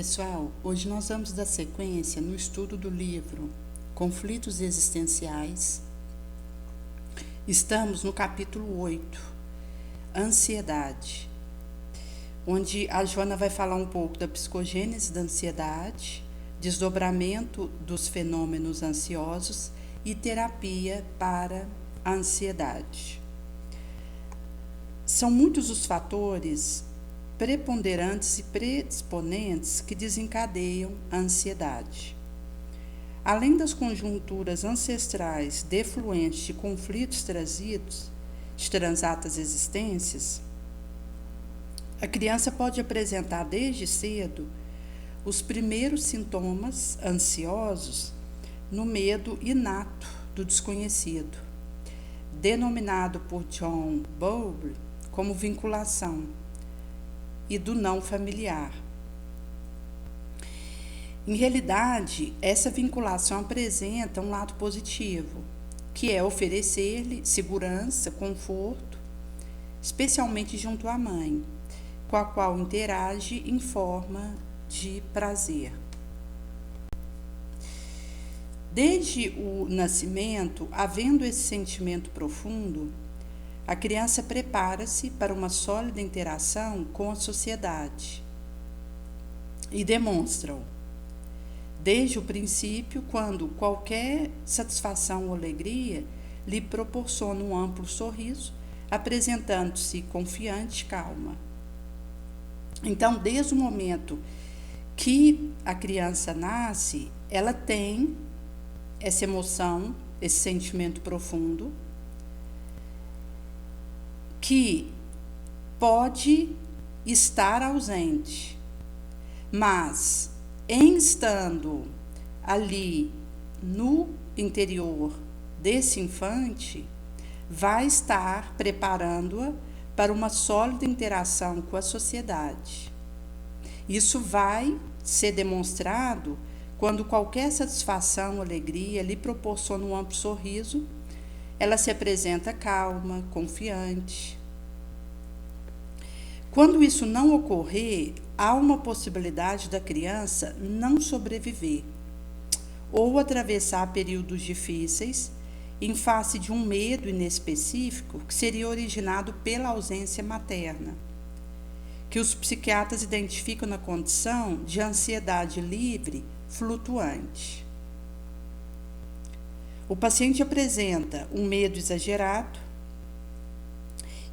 pessoal, hoje nós vamos dar sequência no estudo do livro Conflitos Existenciais. Estamos no capítulo 8, Ansiedade, onde a Joana vai falar um pouco da psicogênese da ansiedade, desdobramento dos fenômenos ansiosos e terapia para a ansiedade. São muitos os fatores preponderantes e predisponentes que desencadeiam a ansiedade. Além das conjunturas ancestrais defluentes de conflitos trazidos de transatas existências, a criança pode apresentar desde cedo os primeiros sintomas ansiosos no medo inato do desconhecido, denominado por John Bowlby como vinculação, e do não familiar. Em realidade, essa vinculação apresenta um lado positivo, que é oferecer-lhe segurança, conforto, especialmente junto à mãe, com a qual interage em forma de prazer. Desde o nascimento, havendo esse sentimento profundo, a criança prepara-se para uma sólida interação com a sociedade e demonstra-o desde o princípio, quando qualquer satisfação ou alegria lhe proporciona um amplo sorriso, apresentando-se confiante e calma. Então, desde o momento que a criança nasce, ela tem essa emoção, esse sentimento profundo, que pode estar ausente, mas em estando ali no interior desse infante, vai estar preparando-a para uma sólida interação com a sociedade. Isso vai ser demonstrado quando qualquer satisfação ou alegria lhe proporciona um amplo sorriso. Ela se apresenta calma, confiante. Quando isso não ocorrer, há uma possibilidade da criança não sobreviver ou atravessar períodos difíceis em face de um medo inespecífico que seria originado pela ausência materna, que os psiquiatras identificam na condição de ansiedade livre flutuante. O paciente apresenta um medo exagerado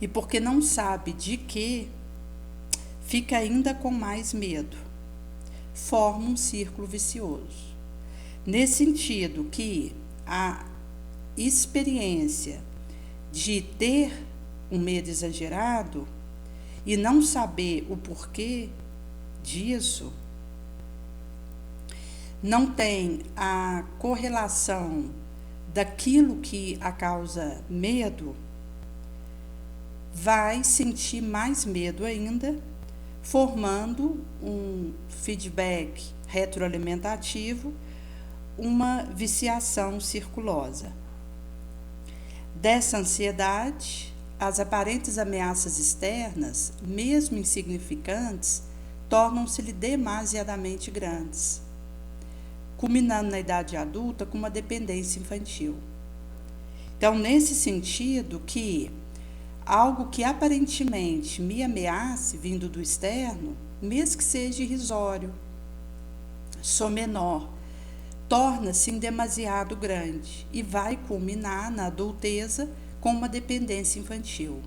e, porque não sabe de que, fica ainda com mais medo. Forma um círculo vicioso. Nesse sentido que a experiência de ter um medo exagerado e não saber o porquê disso, não tem a correlação daquilo que a causa medo, vai sentir mais medo ainda, formando um feedback retroalimentativo, uma viciação circulosa. Dessa ansiedade, as aparentes ameaças externas, mesmo insignificantes, tornam-se-lhe demasiadamente grandes, culminando na idade adulta com uma dependência infantil. Então, nesse sentido que algo que aparentemente me ameace vindo do externo, mesmo que seja irrisório, sou menor, torna-se em demasiado grande e vai culminar na adulteza com uma dependência infantil.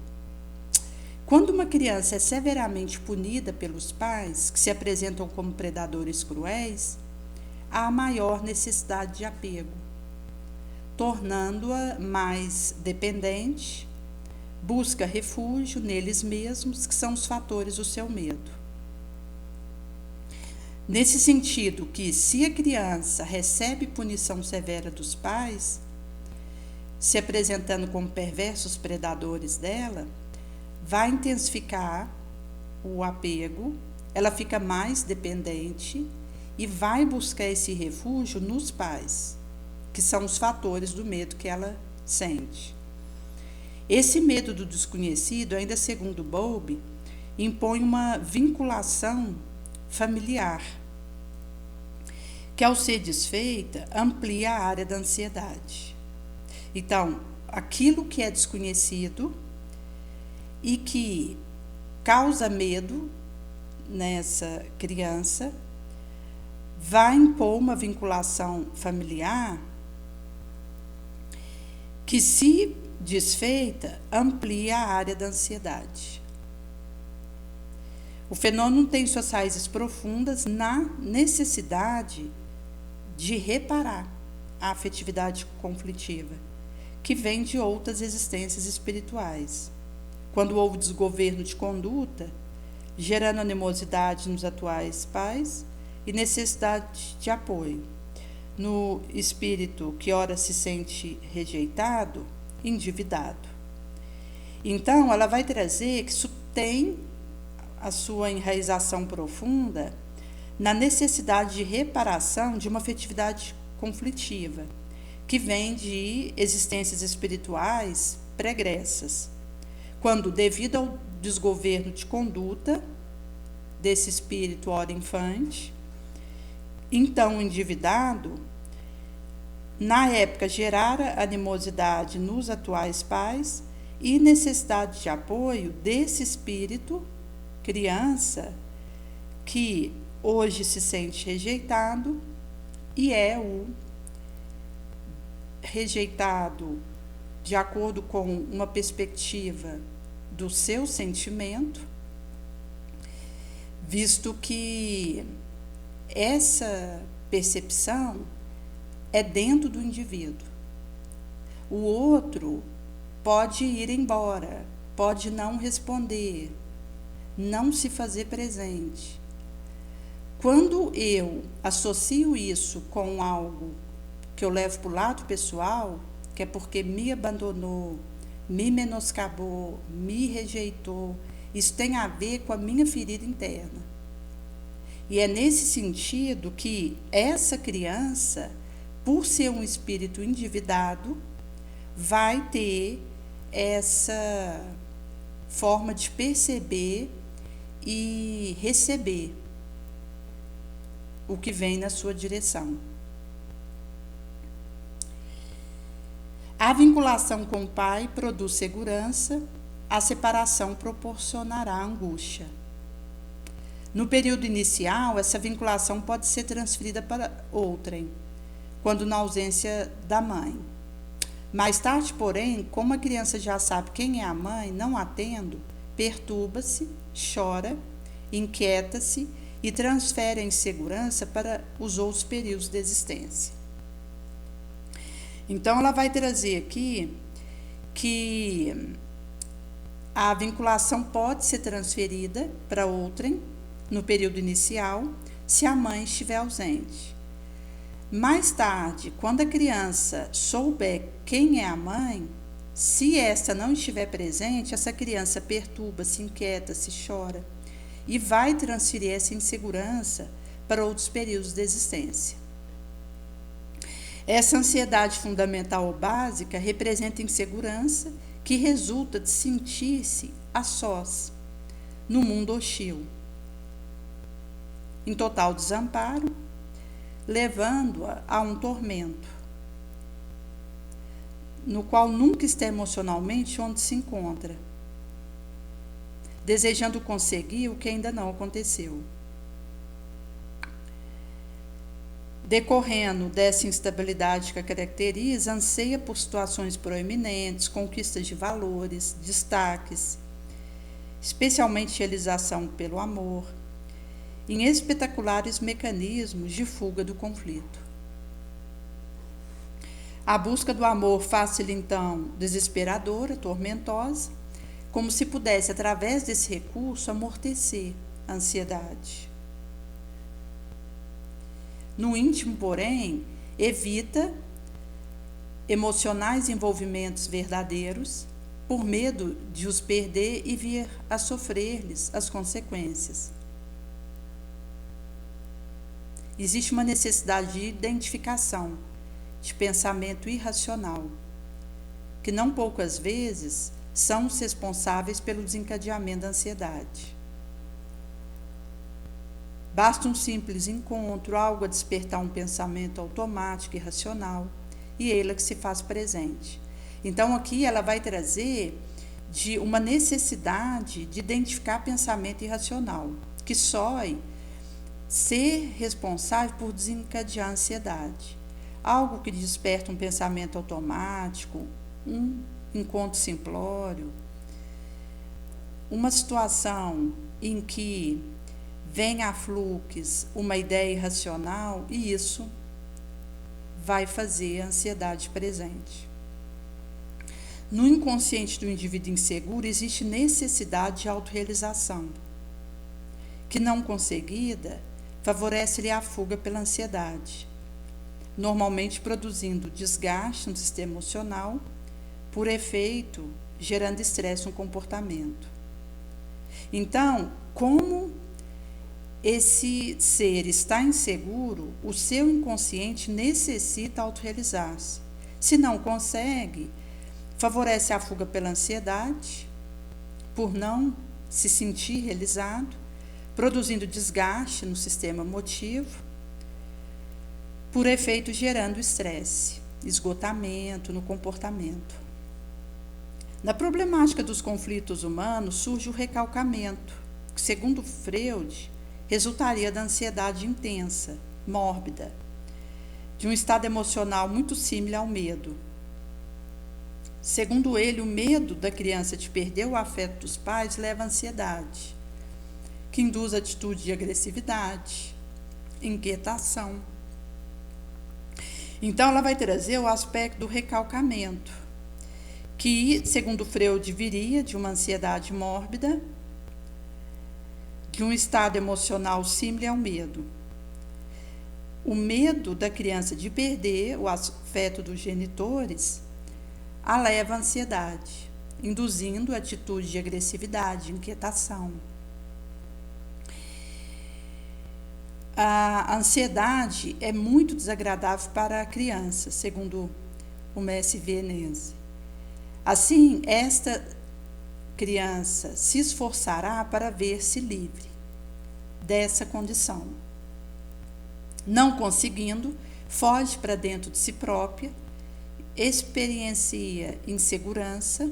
Quando uma criança é severamente punida pelos pais, que se apresentam como predadores cruéis, há maior necessidade de apego, tornando-a mais dependente, busca refúgio neles mesmos, que são os fatores do seu medo. Nesse sentido que, se a criança recebe punição severa dos pais, se apresentando como perversos predadores dela, vai intensificar o apego, ela fica mais dependente e vai buscar esse refúgio nos pais, que são os fatores do medo que ela sente. Esse medo do desconhecido, ainda segundo Bowlby, impõe uma vinculação familiar que ao ser desfeita, amplia a área da ansiedade. Então, aquilo que é desconhecido e que causa medo nessa criança vai impor uma vinculação familiar que, se desfeita, amplia a área da ansiedade. O fenômeno tem suas raízes profundas na necessidade de reparar a afetividade conflitiva, que vem de outras existências espirituais. Quando houve desgoverno de conduta, gerando animosidade nos atuais pais e necessidade de apoio. No espírito que ora se sente rejeitado, endividado. Então, ela vai trazer que isso tem a sua enraização profunda na necessidade de reparação de uma afetividade conflitiva, que vem de existências espirituais pregressas, quando, devido ao desgoverno de conduta desse espírito ora infante, então endividado, na época gerara animosidade nos atuais pais e necessidade de apoio desse espírito criança que hoje se sente rejeitado e é o rejeitado de acordo com uma perspectiva do seu sentimento, visto que essa percepção é dentro do indivíduo. O outro pode ir embora, pode não responder, não se fazer presente. Quando eu associo isso com algo que eu levo para o lado pessoal, que é porque me abandonou, me menoscabou, me rejeitou, isso tem a ver com a minha ferida interna. E é nesse sentido que essa criança, por ser um espírito endividado, vai ter essa forma de perceber e receber o que vem na sua direção. A vinculação com o pai produz segurança, a separação proporcionará angústia. No período inicial, essa vinculação pode ser transferida para outrem, quando na ausência da mãe. Mais tarde, porém, como a criança já sabe quem é a mãe, não a tendo, perturba-se, chora, inquieta-se e transfere a insegurança para os outros períodos de existência. Então, ela vai trazer aqui que a vinculação pode ser transferida para outrem no período inicial, se a mãe estiver ausente. Mais tarde, quando a criança souber quem é a mãe, se esta não estiver presente, essa criança perturba-se, inquieta-se, chora e vai transferir essa insegurança para outros períodos de existência. Essa ansiedade fundamental ou básica representa insegurança que resulta de sentir-se a sós, no mundo hostil, em total desamparo, levando-a a um tormento, no qual nunca está emocionalmente onde se encontra, desejando conseguir o que ainda não aconteceu. Decorrendo dessa instabilidade que a caracteriza, anseia por situações proeminentes, conquistas de valores, destaques, especialmente realização pelo amor, em espetaculares mecanismos de fuga do conflito. A busca do amor faz-se-lhe então desesperadora, tormentosa, como se pudesse, através desse recurso, amortecer a ansiedade. No íntimo, porém, evita emocionais envolvimentos verdadeiros, por medo de os perder e vir a sofrer-lhes as consequências. Existe uma necessidade de identificação, de pensamento irracional, que não poucas vezes são os responsáveis pelo desencadeamento da ansiedade. Basta um simples encontro, algo a despertar um pensamento automático e racional, e ela que se faz presente. Então aqui ela vai trazer de uma necessidade de identificar pensamento irracional, que só ser responsável por desencadear a ansiedade. Algo que desperta um pensamento automático, um encontro simplório, uma situação em que vem a fluxo uma ideia irracional, e isso vai fazer a ansiedade presente. No inconsciente do indivíduo inseguro existe necessidade de autorrealização, que não conseguida favorece-lhe a fuga pela ansiedade, normalmente produzindo desgaste no sistema emocional, por efeito, gerando estresse no comportamento. Então, como esse ser está inseguro, o seu inconsciente necessita autorrealizar-se. Se não consegue, favorece a fuga pela ansiedade, por não se sentir realizado, produzindo desgaste no sistema emotivo, por efeito gerando estresse, esgotamento no comportamento. Na problemática dos conflitos humanos surge o recalcamento, que, segundo Freud, resultaria da ansiedade intensa, mórbida, de um estado emocional muito similar ao medo. Segundo ele, o medo da criança de perder o afeto dos pais leva à ansiedade, que induz atitude de agressividade, inquietação. Então, ela vai trazer o aspecto do recalcamento, que, segundo Freud, viria de uma ansiedade mórbida, de um estado emocional similar ao medo. O medo da criança de perder o afeto dos genitores a leva à ansiedade, induzindo atitude de agressividade, inquietação. A ansiedade é muito desagradável para a criança, segundo o Mestre Viennese. Assim, esta criança se esforçará para ver-se livre dessa condição. Não conseguindo, foge para dentro de si própria, experiencia insegurança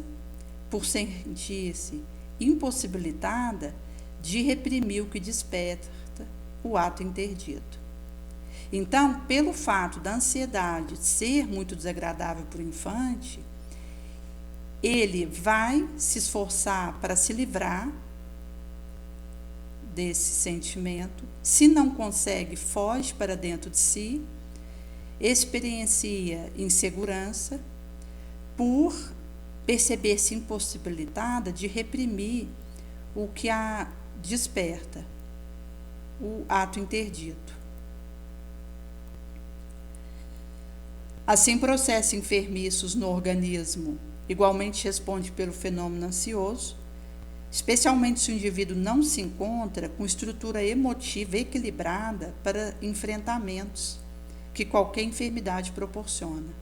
por sentir-se impossibilitada de reprimir o que desperta o ato interdito. Então, pelo fato da ansiedade ser muito desagradável para o infante, ele vai se esforçar para se livrar desse sentimento. Se não consegue, foge para dentro de si, experiencia insegurança por perceber-se impossibilitada de reprimir o que a desperta, o ato interdito. Assim, processos enfermiços no organismo igualmente responde pelo fenômeno ansioso, especialmente se o indivíduo não se encontra com estrutura emotiva equilibrada para enfrentamentos que qualquer enfermidade proporciona.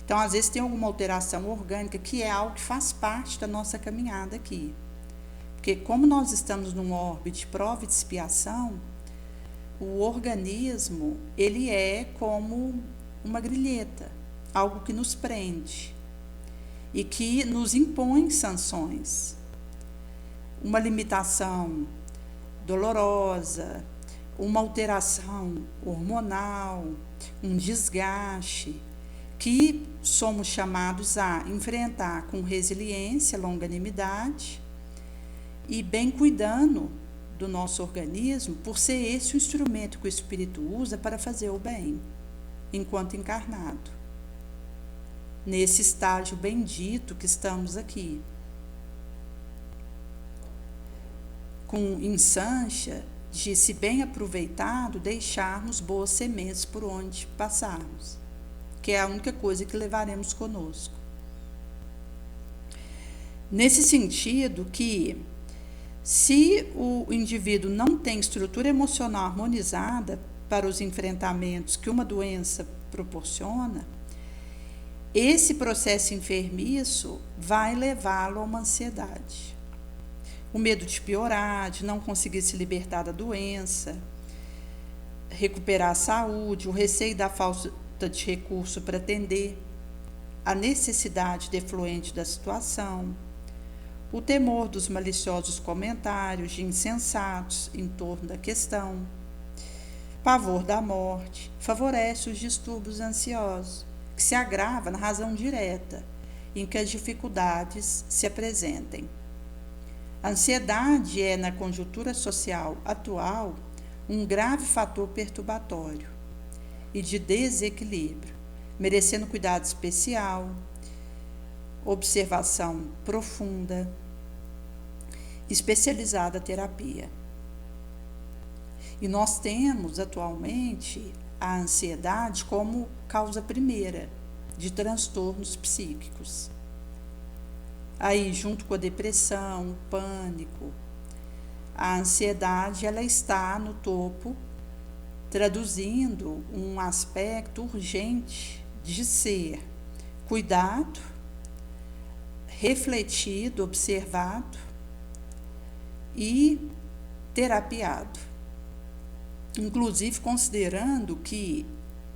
Então, às vezes tem alguma alteração orgânica que é algo que faz parte da nossa caminhada aqui. Porque como nós estamos num órbita de prova e de expiação, o organismo, ele é como uma grilheta, algo que nos prende e que nos impõe sanções. Uma limitação dolorosa, uma alteração hormonal, um desgaste, que somos chamados a enfrentar com resiliência, longanimidade e bem cuidando do nosso organismo, por ser esse o instrumento que o Espírito usa para fazer o bem, enquanto encarnado. Nesse estágio bendito que estamos aqui. Com insancha de, se bem aproveitado, deixarmos boas sementes por onde passarmos, que é a única coisa que levaremos conosco. Nesse sentido que, se o indivíduo não tem estrutura emocional harmonizada para os enfrentamentos que uma doença proporciona, esse processo enfermiço vai levá-lo a uma ansiedade. o medo de piorar, de não conseguir se libertar da doença, recuperar a saúde, o receio da falta de recurso para atender a necessidade defluente da situação, o temor dos maliciosos comentários de insensatos em torno da questão, pavor da morte, favorece os distúrbios ansiosos, que se agrava na razão direta em que as dificuldades se apresentem. A ansiedade é, na conjuntura social atual, um grave fator perturbatório e de desequilíbrio, merecendo cuidado especial, observação profunda, especializada terapia. E nós temos atualmente a ansiedade como causa primeira de transtornos psíquicos. Aí, junto com a depressão, o pânico, a ansiedade ela está no topo, traduzindo um aspecto urgente de ser cuidado, refletido, observado e terapiado. Inclusive considerando que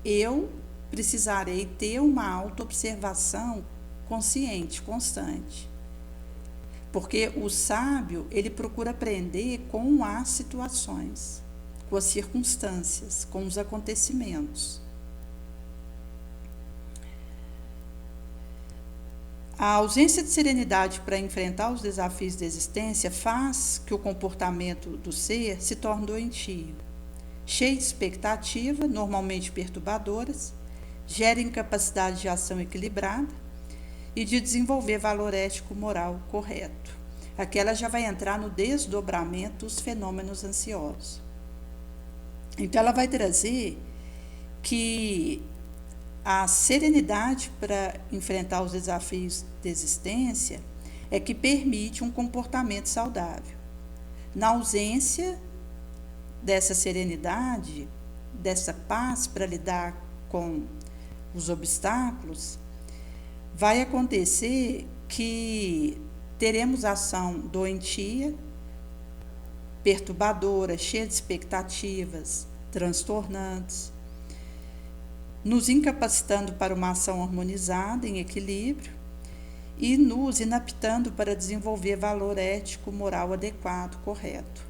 eu precisarei ter uma autoobservação consciente, constante. Porque o sábio, ele procura aprender com as situações, com as circunstâncias, com os acontecimentos. A ausência de serenidade para enfrentar os desafios da existência faz que o comportamento do ser se torne doentio, cheio de expectativa, normalmente perturbadoras, gera incapacidade de ação equilibrada e de desenvolver valor ético-moral correto. Aqui ela já vai entrar no desdobramento dos fenômenos ansiosos. Então ela vai trazer que a serenidade para enfrentar os desafios da existência é que permite um comportamento saudável. Na ausência dessa serenidade, dessa paz para lidar com os obstáculos, vai acontecer que teremos ação doentia, perturbadora, cheia de expectativas, transtornantes, nos incapacitando para uma ação harmonizada, em equilíbrio, e nos inaptando para desenvolver valor ético, moral adequado, correto.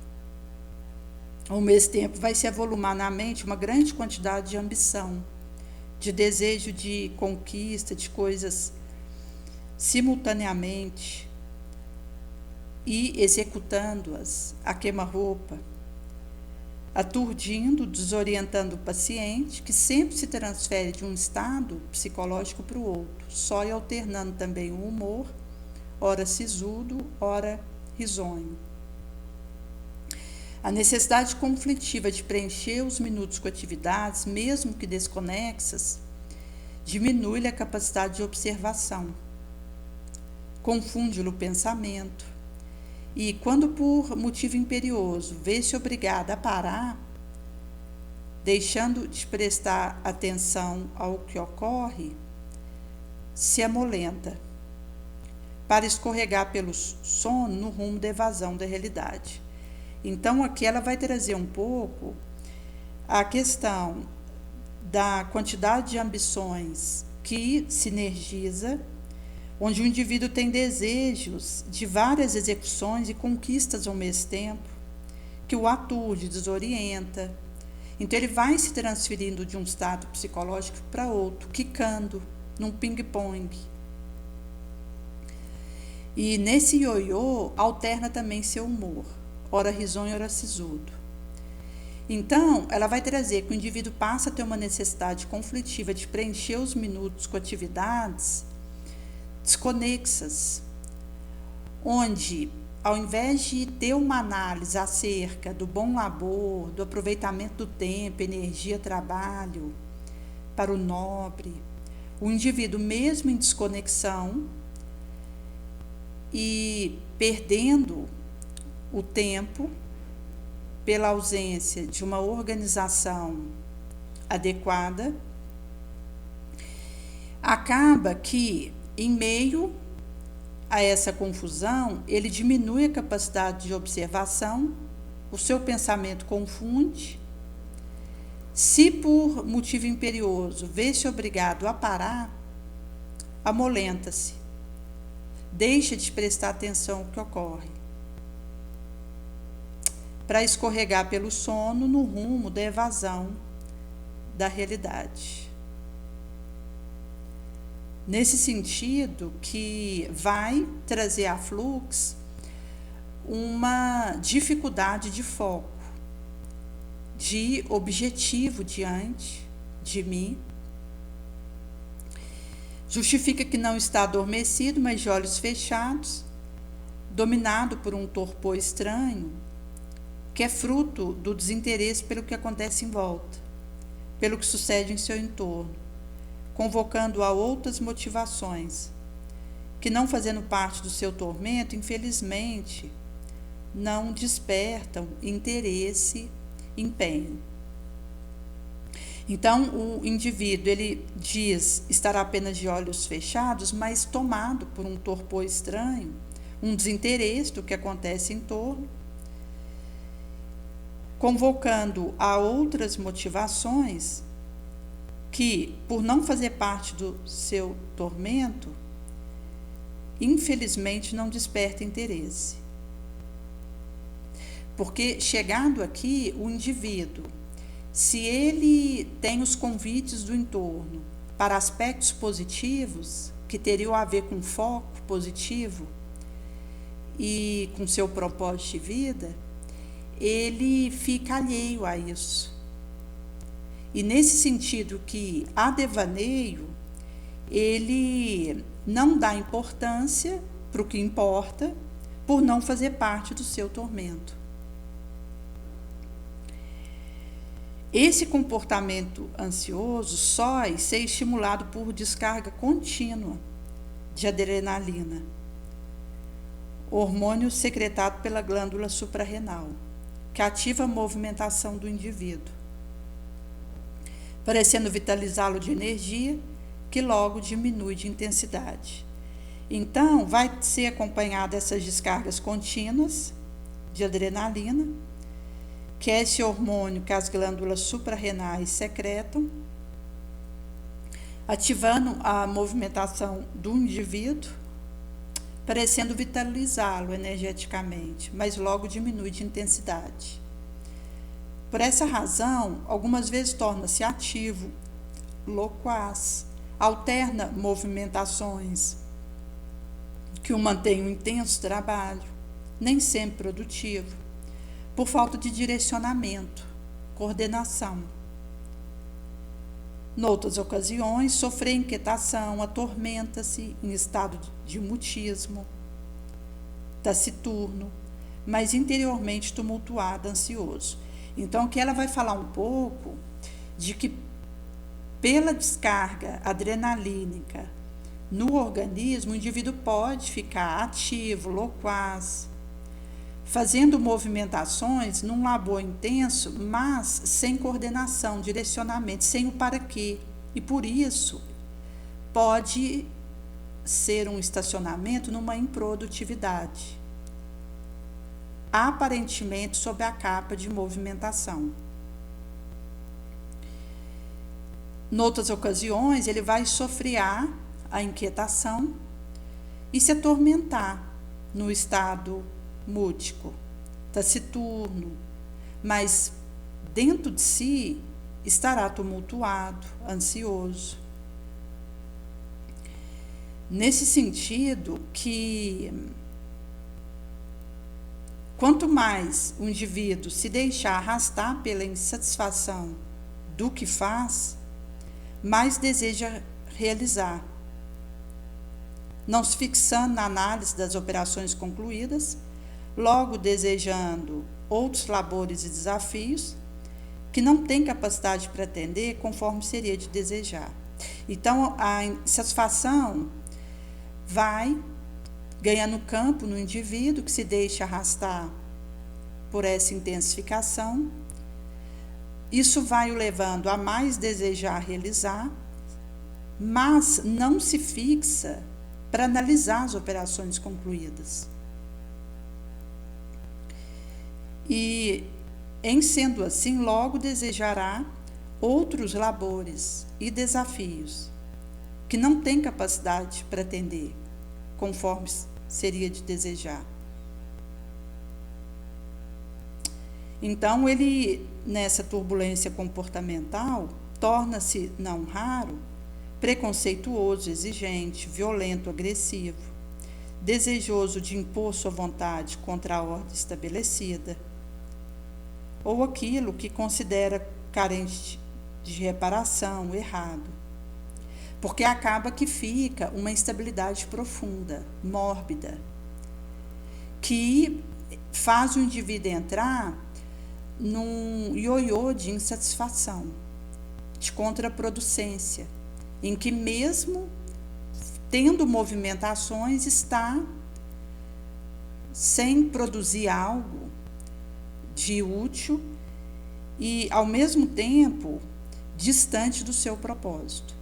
Ao mesmo tempo, vai se avolumar na mente uma grande quantidade de ambição, de desejo de conquista, de coisas simultaneamente e executando-as a queima-roupa, aturdindo, desorientando o paciente, que sempre se transfere de um estado psicológico para o outro, só e alternando também o humor, ora sisudo, ora risonho. A necessidade conflitiva de preencher os minutos com atividades, mesmo que desconexas, diminui-lhe a capacidade de observação, confunde-lhe o pensamento, e, quando por motivo imperioso vê-se obrigada a parar, deixando de prestar atenção ao que ocorre, se amolenta, para escorregar pelo sono no rumo da evasão da realidade. Então, aqui ela vai trazer um pouco a questão da quantidade de ambições que sinergiza, onde o indivíduo tem desejos de várias execuções e conquistas ao mesmo tempo, que o aturde, desorienta. Então, ele vai se transferindo de um estado psicológico para outro, quicando num ping-pong. E nesse ioiô, alterna também seu humor, ora risonho, ora sisudo. Então, ela vai trazer que o indivíduo passa a ter uma necessidade conflitiva de preencher os minutos com atividades desconexas, onde, ao invés de ter uma análise acerca do bom labor, do aproveitamento do tempo, energia, trabalho, para o nobre, o indivíduo, mesmo em desconexão e perdendo o tempo pela ausência de uma organização adequada, acaba que, em meio a essa confusão, ele diminui a capacidade de observação, o seu pensamento confunde. Se por motivo imperioso vê-se obrigado a parar, amolenta-se, deixa de prestar atenção ao que ocorre, para escorregar pelo sono no rumo da evasão da realidade. Nesse sentido, que vai trazer a Flux uma dificuldade de foco, de objetivo diante de mim. Justifica que não está adormecido, mas de olhos fechados, dominado por um torpor estranho, que é fruto do desinteresse pelo que acontece em volta, pelo que sucede em seu entorno, convocando a outras motivações, que não fazendo parte do seu tormento, infelizmente, não despertam interesse, empenho. Então, o indivíduo, ele diz estar apenas de olhos fechados, mas tomado por um torpor estranho, um desinteresse do que acontece em torno, convocando a outras motivações que, por não fazer parte do seu tormento, infelizmente não desperta interesse. Porque, chegado aqui, o indivíduo, se ele tem os convites do entorno para aspectos positivos, que teriam a ver com foco positivo e com seu propósito de vida, ele fica alheio a isso. E nesse sentido que a devaneio, ele não dá importância para o que importa, por não fazer parte do seu tormento. Esse comportamento ansioso só é ser estimulado por descarga contínua de adrenalina, hormônio secretado pela glândula suprarrenal, que ativa a movimentação do indivíduo, parecendo vitalizá-lo de energia, que logo diminui de intensidade. Então, vai ser acompanhada essas descargas contínuas de adrenalina, que é esse hormônio que as glândulas suprarrenais secretam, ativando a movimentação do indivíduo, parecendo vitalizá-lo energeticamente, mas logo diminui de intensidade. Por essa razão, algumas vezes torna-se ativo, loquaz, alterna movimentações que o mantêm um intenso trabalho, nem sempre produtivo, por falta de direcionamento, coordenação. Noutras ocasiões, sofre inquietação, atormenta-se em estado de mutismo, taciturno, mas interiormente tumultuado, ansioso. Então, aqui ela vai falar um pouco de que, pela descarga adrenalínica no organismo, o indivíduo pode ficar ativo, loquaz, fazendo movimentações num labor intenso, mas sem coordenação, direcionamento, sem o para quê. E por isso, pode ser um estacionamento numa improdutividade, aparentemente sob a capa de movimentação. Noutras ocasiões, ele vai sofrear a inquietação e se atormentar no estado mútico, taciturno, mas dentro de si estará tumultuado, ansioso. Nesse sentido que quanto mais o indivíduo se deixar arrastar pela insatisfação do que faz, mais deseja realizar, não se fixando na análise das operações concluídas, logo desejando outros labores e desafios que não tem capacidade para atender conforme seria de desejar. Então, a insatisfação vai ganhando campo no indivíduo que se deixa arrastar por essa intensificação. Isso vai o levando a mais desejar realizar, mas não se fixa para analisar as operações concluídas. E, em sendo assim, logo desejará outros labores e desafios que não tem capacidade para atender, conforme seria de desejar. Então, ele, nessa turbulência comportamental, torna-se, não raro, preconceituoso, exigente, violento, agressivo, desejoso de impor sua vontade contra a ordem estabelecida, ou aquilo que considera carente de reparação, errado, porque acaba que fica uma instabilidade profunda, mórbida, que faz o indivíduo entrar num ioiô de insatisfação, de contraproducência, em que mesmo tendo movimentações está sem produzir algo de útil e, ao mesmo tempo, distante do seu propósito.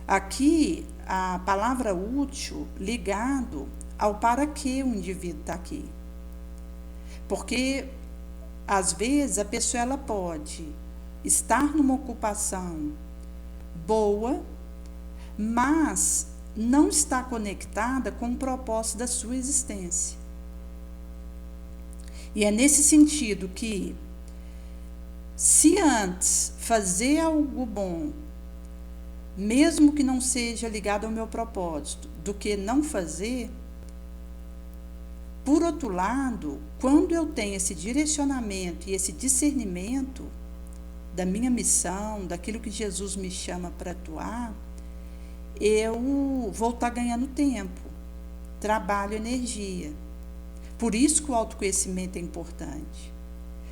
Aqui, a palavra útil ligado ao para que o indivíduo está aqui. Porque, às vezes, a pessoa ela pode estar numa ocupação boa, mas não está conectada com o propósito da sua existência. E é nesse sentido que, se antes fazer algo bom, mesmo que não seja ligado ao meu propósito, do que não fazer, por outro lado, quando eu tenho esse direcionamento e esse discernimento da minha missão, daquilo que Jesus me chama para atuar, eu vou estar ganhando tempo, trabalho, energia. Por isso que o autoconhecimento é importante,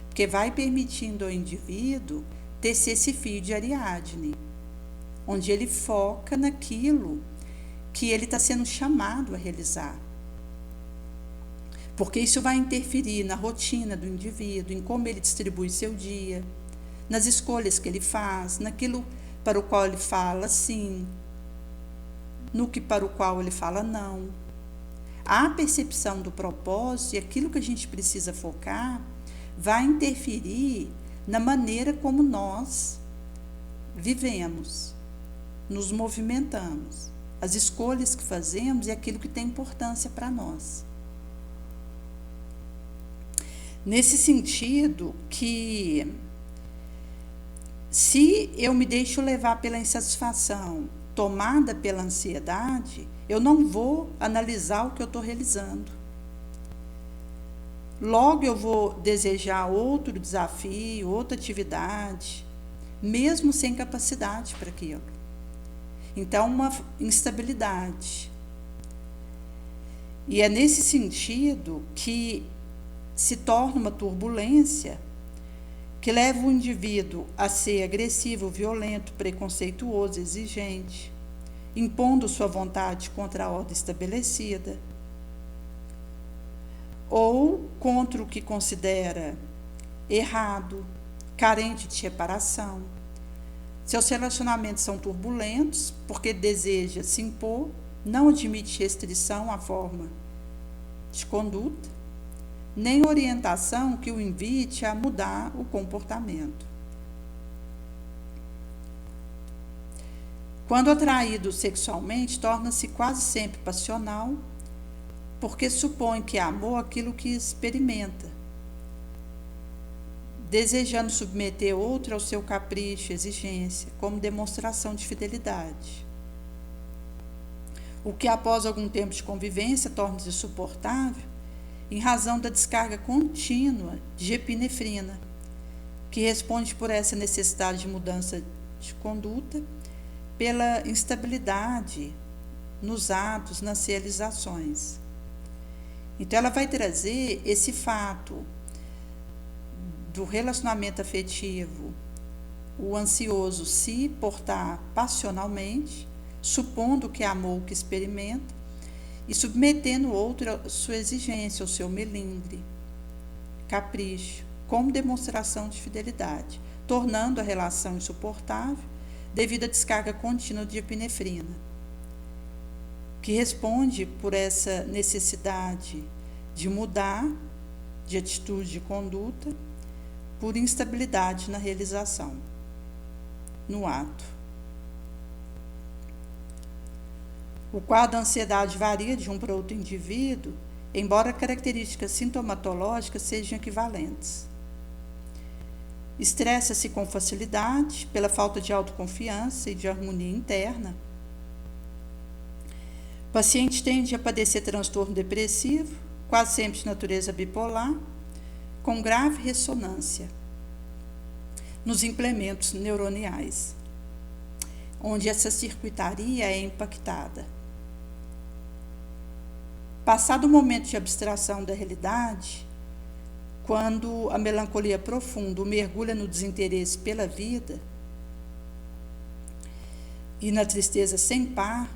porque vai permitindo ao indivíduo tecer esse fio de Ariadne, onde ele foca naquilo que ele está sendo chamado a realizar. Porque isso vai interferir na rotina do indivíduo, em como ele distribui seu dia, nas escolhas que ele faz, naquilo para o qual ele fala sim, no que para o qual ele fala não. A percepção do propósito e aquilo que a gente precisa focar vai interferir na maneira como nós vivemos, nos movimentamos, as escolhas que fazemos e aquilo que tem importância para nós. Nesse sentido que, se eu me deixo levar pela insatisfação, tomada pela ansiedade, eu não vou analisar o que eu estou realizando. Logo eu vou desejar outro desafio, outra atividade, mesmo sem capacidade para aquilo. Então, uma instabilidade. E é nesse sentido que se torna uma turbulência que leva o indivíduo a ser agressivo, violento, preconceituoso, exigente, impondo sua vontade contra a ordem estabelecida, ou contra o que considera errado, carente de reparação. Seus relacionamentos são turbulentos porque deseja se impor, não admite restrição à forma de conduta, nem orientação que o invite a mudar o comportamento. Quando atraído sexualmente, torna-se quase sempre passional, porque supõe que é amor aquilo que experimenta, desejando submeter outro ao seu capricho e exigência, como demonstração de fidelidade. O que após algum tempo de convivência torna-se insuportável, em razão da descarga contínua de epinefrina, que responde por essa necessidade de mudança de conduta, pela instabilidade nos atos, nas realizações. Então, ela vai trazer esse fato do relacionamento afetivo, o ansioso se portar passionalmente, supondo que é amor o que experimenta, e submetendo o outro à sua exigência, ao seu melindre, capricho, como demonstração de fidelidade, tornando a relação insuportável devido à descarga contínua de epinefrina. que responde por essa necessidade de mudar de atitude, de conduta, por instabilidade na realização, no ato. O quadro da ansiedade varia de um para outro indivíduo, embora características sintomatológicas sejam equivalentes. Estressa-se com facilidade pela falta de autoconfiança e de harmonia interna. O paciente tende a padecer transtorno depressivo, quase sempre de natureza bipolar, com grave ressonância nos implementos neuroniais, onde essa circuitaria é impactada. Passado o momento de abstração da realidade, quando a melancolia profunda mergulha no desinteresse pela vida e na tristeza sem par,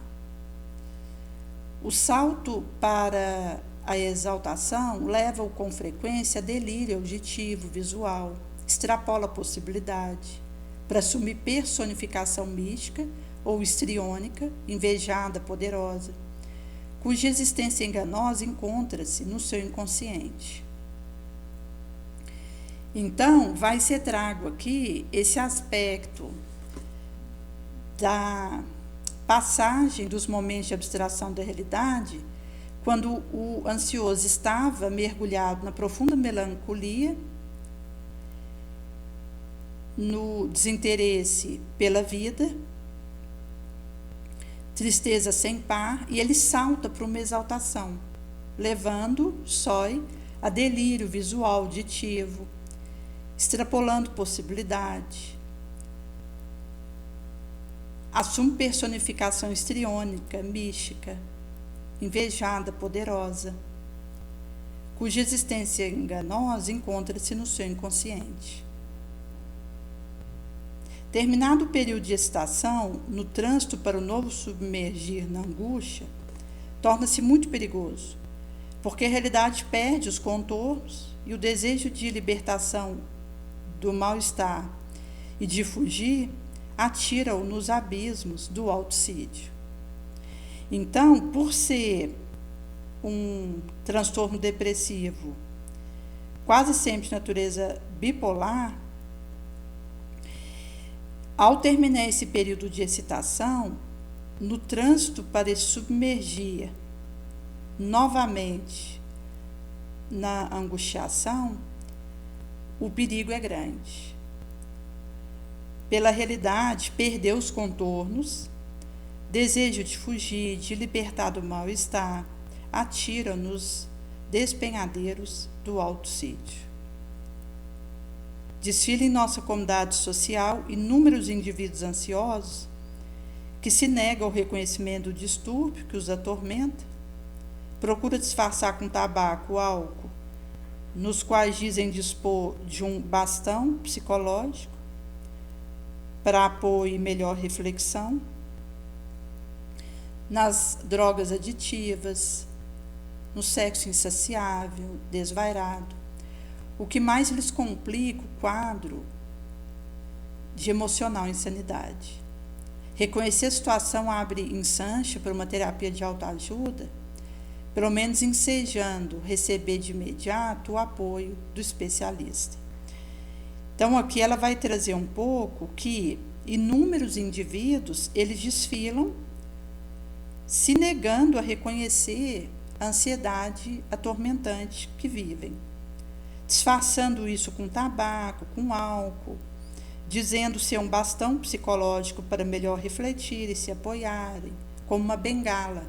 o salto para a exaltação leva-o com frequência a delírio auditivo, visual, extrapola a possibilidade para assumir personificação mística ou histriônica, invejada, poderosa, cuja existência enganosa encontra-se no seu inconsciente. Então, vai ser trago aqui esse aspecto da passagem dos momentos de abstração da realidade, quando o ansioso estava mergulhado na profunda melancolia, no desinteresse pela vida, tristeza sem par, e ele salta para uma exaltação, levando sói a delírio visual, auditivo, extrapolando possibilidade. Assume personificação histriônica, mística, invejada, poderosa, cuja existência enganosa encontra-se no seu inconsciente. Terminado o período de excitação, no trânsito para o novo submergir na angústia, torna-se muito perigoso, porque a realidade perde os contornos e o desejo de libertação do mal-estar e de fugir atira-o nos abismos do autocídio. Então, por ser um transtorno depressivo quase sempre de natureza bipolar, ao terminar esse período de excitação, no trânsito para submergir novamente na angustiação, o perigo é grande. Pela realidade, perdeu os contornos, desejo de fugir, de libertar do mal-estar, atira nos despenhadeiros do autocídio. Desfila em nossa comunidade social inúmeros indivíduos ansiosos que se negam ao reconhecimento do distúrbio que os atormenta, procura disfarçar com tabaco, álcool, nos quais dizem dispor de um bastão psicológico para apoio e melhor reflexão, nas drogas aditivas, no sexo insaciável, desvairado, o que mais lhes complica o quadro de emocional insanidade. Reconhecer a situação abre ensanche para uma terapia de autoajuda, pelo menos ensejando receber de imediato o apoio do especialista. Então, aqui ela vai trazer um pouco que inúmeros indivíduos, eles desfilam se negando a reconhecer a ansiedade atormentante que vivem, disfarçando isso com tabaco, com álcool, dizendo ser um bastão psicológico para melhor refletir e se apoiarem, como uma bengala.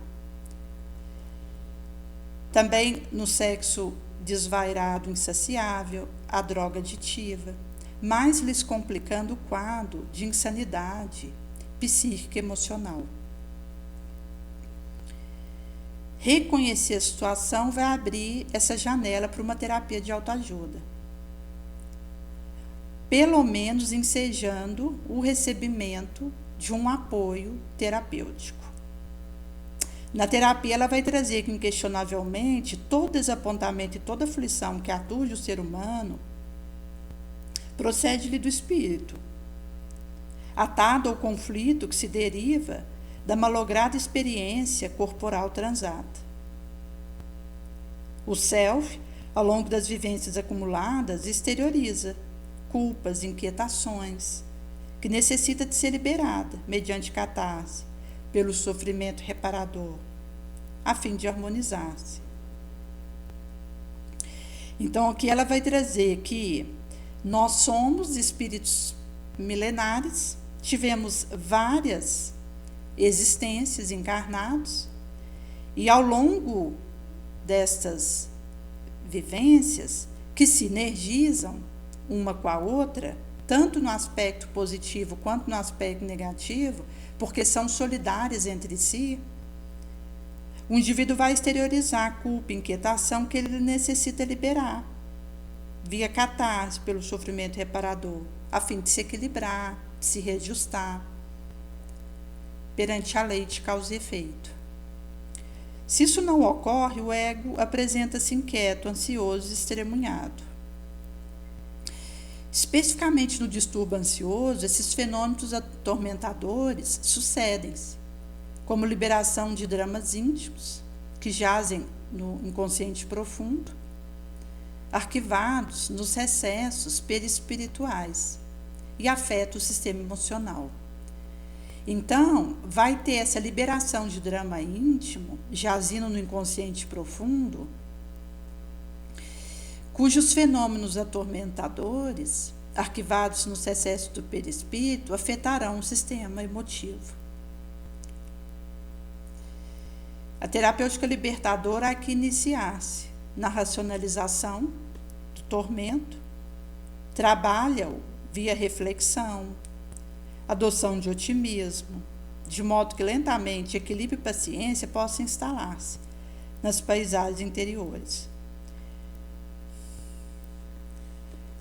Também no sexo desvairado, insaciável, a droga aditiva, mais lhes complicando o quadro de insanidade psíquica e emocional. Reconhecer a situação vai abrir essa janela para uma terapia de autoajuda, pelo menos ensejando o recebimento de um apoio terapêutico. Na terapia, ela vai trazer que, inquestionavelmente, todo desapontamento e toda aflição que atinge o ser humano procede-lhe do espírito, atado ao conflito que se deriva da malograda experiência corporal transata. O self, ao longo das vivências acumuladas, exterioriza culpas, inquietações, que necessita de ser liberada, mediante catarse, pelo sofrimento reparador, a fim de harmonizar-se. Então, aqui ela vai trazer que nós somos espíritos milenares, tivemos várias existências encarnados, e ao longo destas vivências, que sinergizam uma com a outra, tanto no aspecto positivo quanto no aspecto negativo, porque são solidárias entre si, o indivíduo vai exteriorizar a culpa e inquietação que ele necessita liberar, via catarse, pelo sofrimento reparador, a fim de se equilibrar, de se reajustar perante a lei de causa e efeito. Se isso não ocorre, o ego apresenta-se inquieto, ansioso e estremunhado. Especificamente no distúrbio ansioso, esses fenômenos atormentadores sucedem-se, como liberação de dramas íntimos, que jazem no inconsciente profundo, arquivados nos recessos perispirituais, e afeta o sistema emocional. Então, vai ter essa liberação de drama íntimo, jazindo no inconsciente profundo, cujos fenômenos atormentadores, arquivados nos recessos do perispírito, afetarão o sistema emotivo. A terapêutica libertadora há que iniciar-se na racionalização do tormento, trabalha-o via reflexão, adoção de otimismo, de modo que lentamente equilíbrio e paciência possam instalar-se nas paisagens interiores.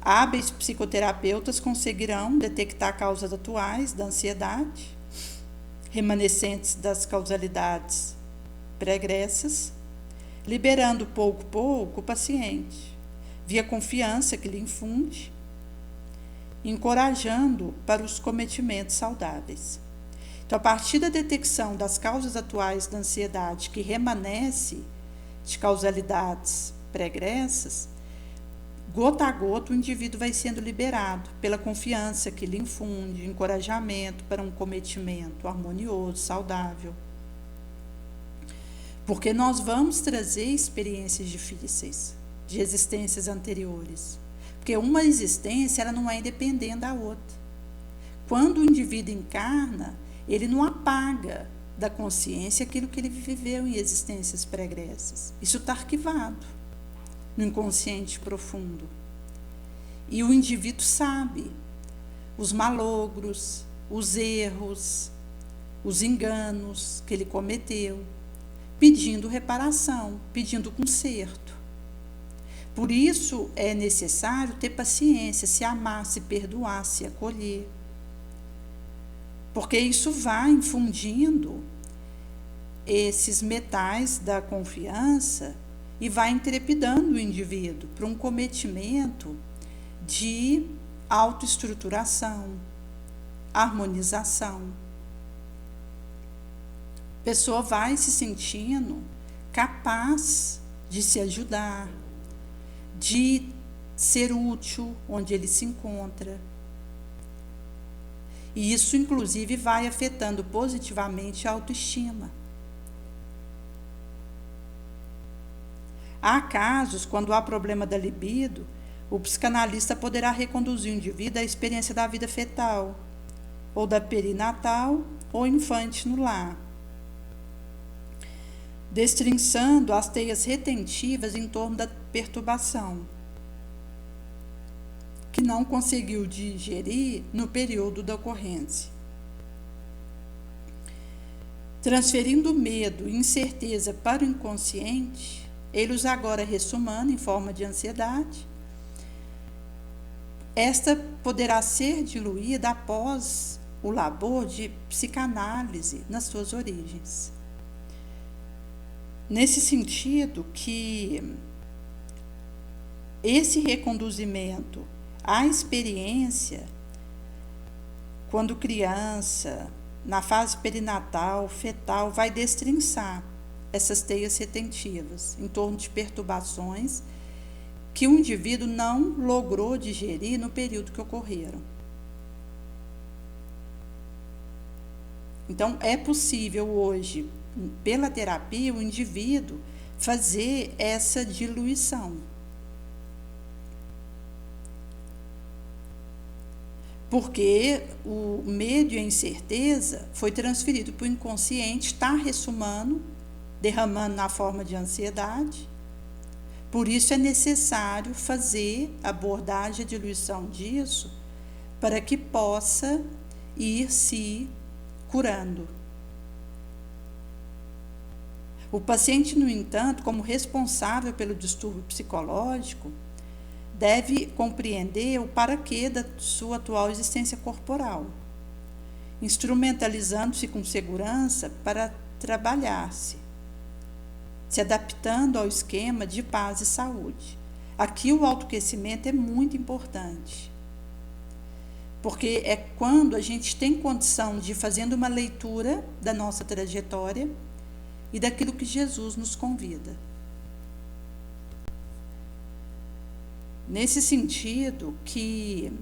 Hábeis psicoterapeutas conseguirão detectar causas atuais da ansiedade, remanescentes das causalidades pregressas, liberando pouco a pouco o paciente, via confiança que lhe infunde, encorajando para os cometimentos saudáveis. Então, a partir da detecção das causas atuais da ansiedade que remanesce de causalidades pregressas, gota a gota o indivíduo vai sendo liberado pela confiança que lhe infunde, encorajamento para um cometimento harmonioso, saudável. Porque nós vamos trazer experiências difíceis, de existências anteriores. Porque uma existência ela não é independente da outra. Quando o indivíduo encarna, ele não apaga da consciência aquilo que ele viveu em existências pregressas. Isso está arquivado no inconsciente profundo. E o indivíduo sabe os malogros, os erros, os enganos que ele cometeu, pedindo reparação, pedindo conserto. Por isso é necessário ter paciência, se amar, se perdoar, se acolher. Porque isso vai infundindo esses metais da confiança e vai intrepidando o indivíduo para um cometimento de autoestruturação, harmonização. A pessoa vai se sentindo capaz de se ajudar, de ser útil onde ele se encontra. E isso, inclusive, vai afetando positivamente a autoestima. Há casos, quando há problema da libido, o psicanalista poderá reconduzir o indivíduo à experiência da vida fetal, ou da perinatal, ou infante no lar, destrinçando as teias retentivas em torno da perturbação, que não conseguiu digerir no período da ocorrência. Transferindo medo e incerteza para o inconsciente, ele os agora ressumando em forma de ansiedade. Esta poderá ser diluída após o labor de psicanálise nas suas origens. Nesse sentido que esse reconduzimento à experiência, quando criança, na fase perinatal, fetal, vai destrinçar essas teias retentivas em torno de perturbações que o indivíduo não logrou digerir no período que ocorreram. Então, é possível hoje, pela terapia, o indivíduo fazer essa diluição. Porque o medo e a incerteza foi transferido para o inconsciente, está ressumando, derramando na forma de ansiedade. Por isso é necessário fazer a abordagem, a diluição disso, para que possa ir se curando. O paciente, no entanto, como responsável pelo distúrbio psicológico, deve compreender o paraquê da sua atual existência corporal, instrumentalizando-se com segurança para trabalhar-se, se adaptando ao esquema de paz e saúde. Aqui o autoconhecimento é muito importante, porque é quando a gente tem condição de ir fazendo uma leitura da nossa trajetória e daquilo que Jesus nos convida. Nesse sentido que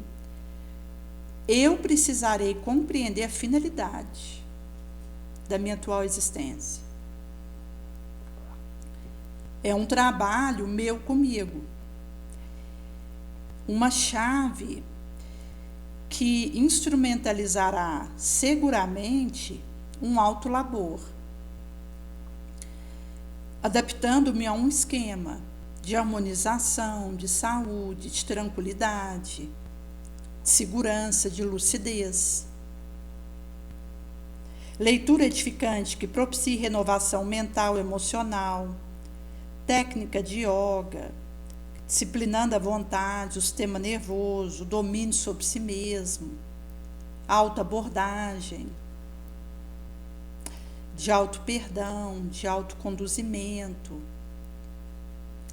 eu precisarei compreender a finalidade da minha atual existência. É um trabalho meu comigo. Uma chave que instrumentalizará seguramente um autolabor, adaptando-me a um esquema de harmonização, de saúde, de tranquilidade, de segurança, de lucidez. Leitura edificante que propicie renovação mental e emocional, técnica de yoga, disciplinando a vontade, o sistema nervoso, domínio sobre si mesmo, autoabordagem, de auto-perdão, de autoconduzimento,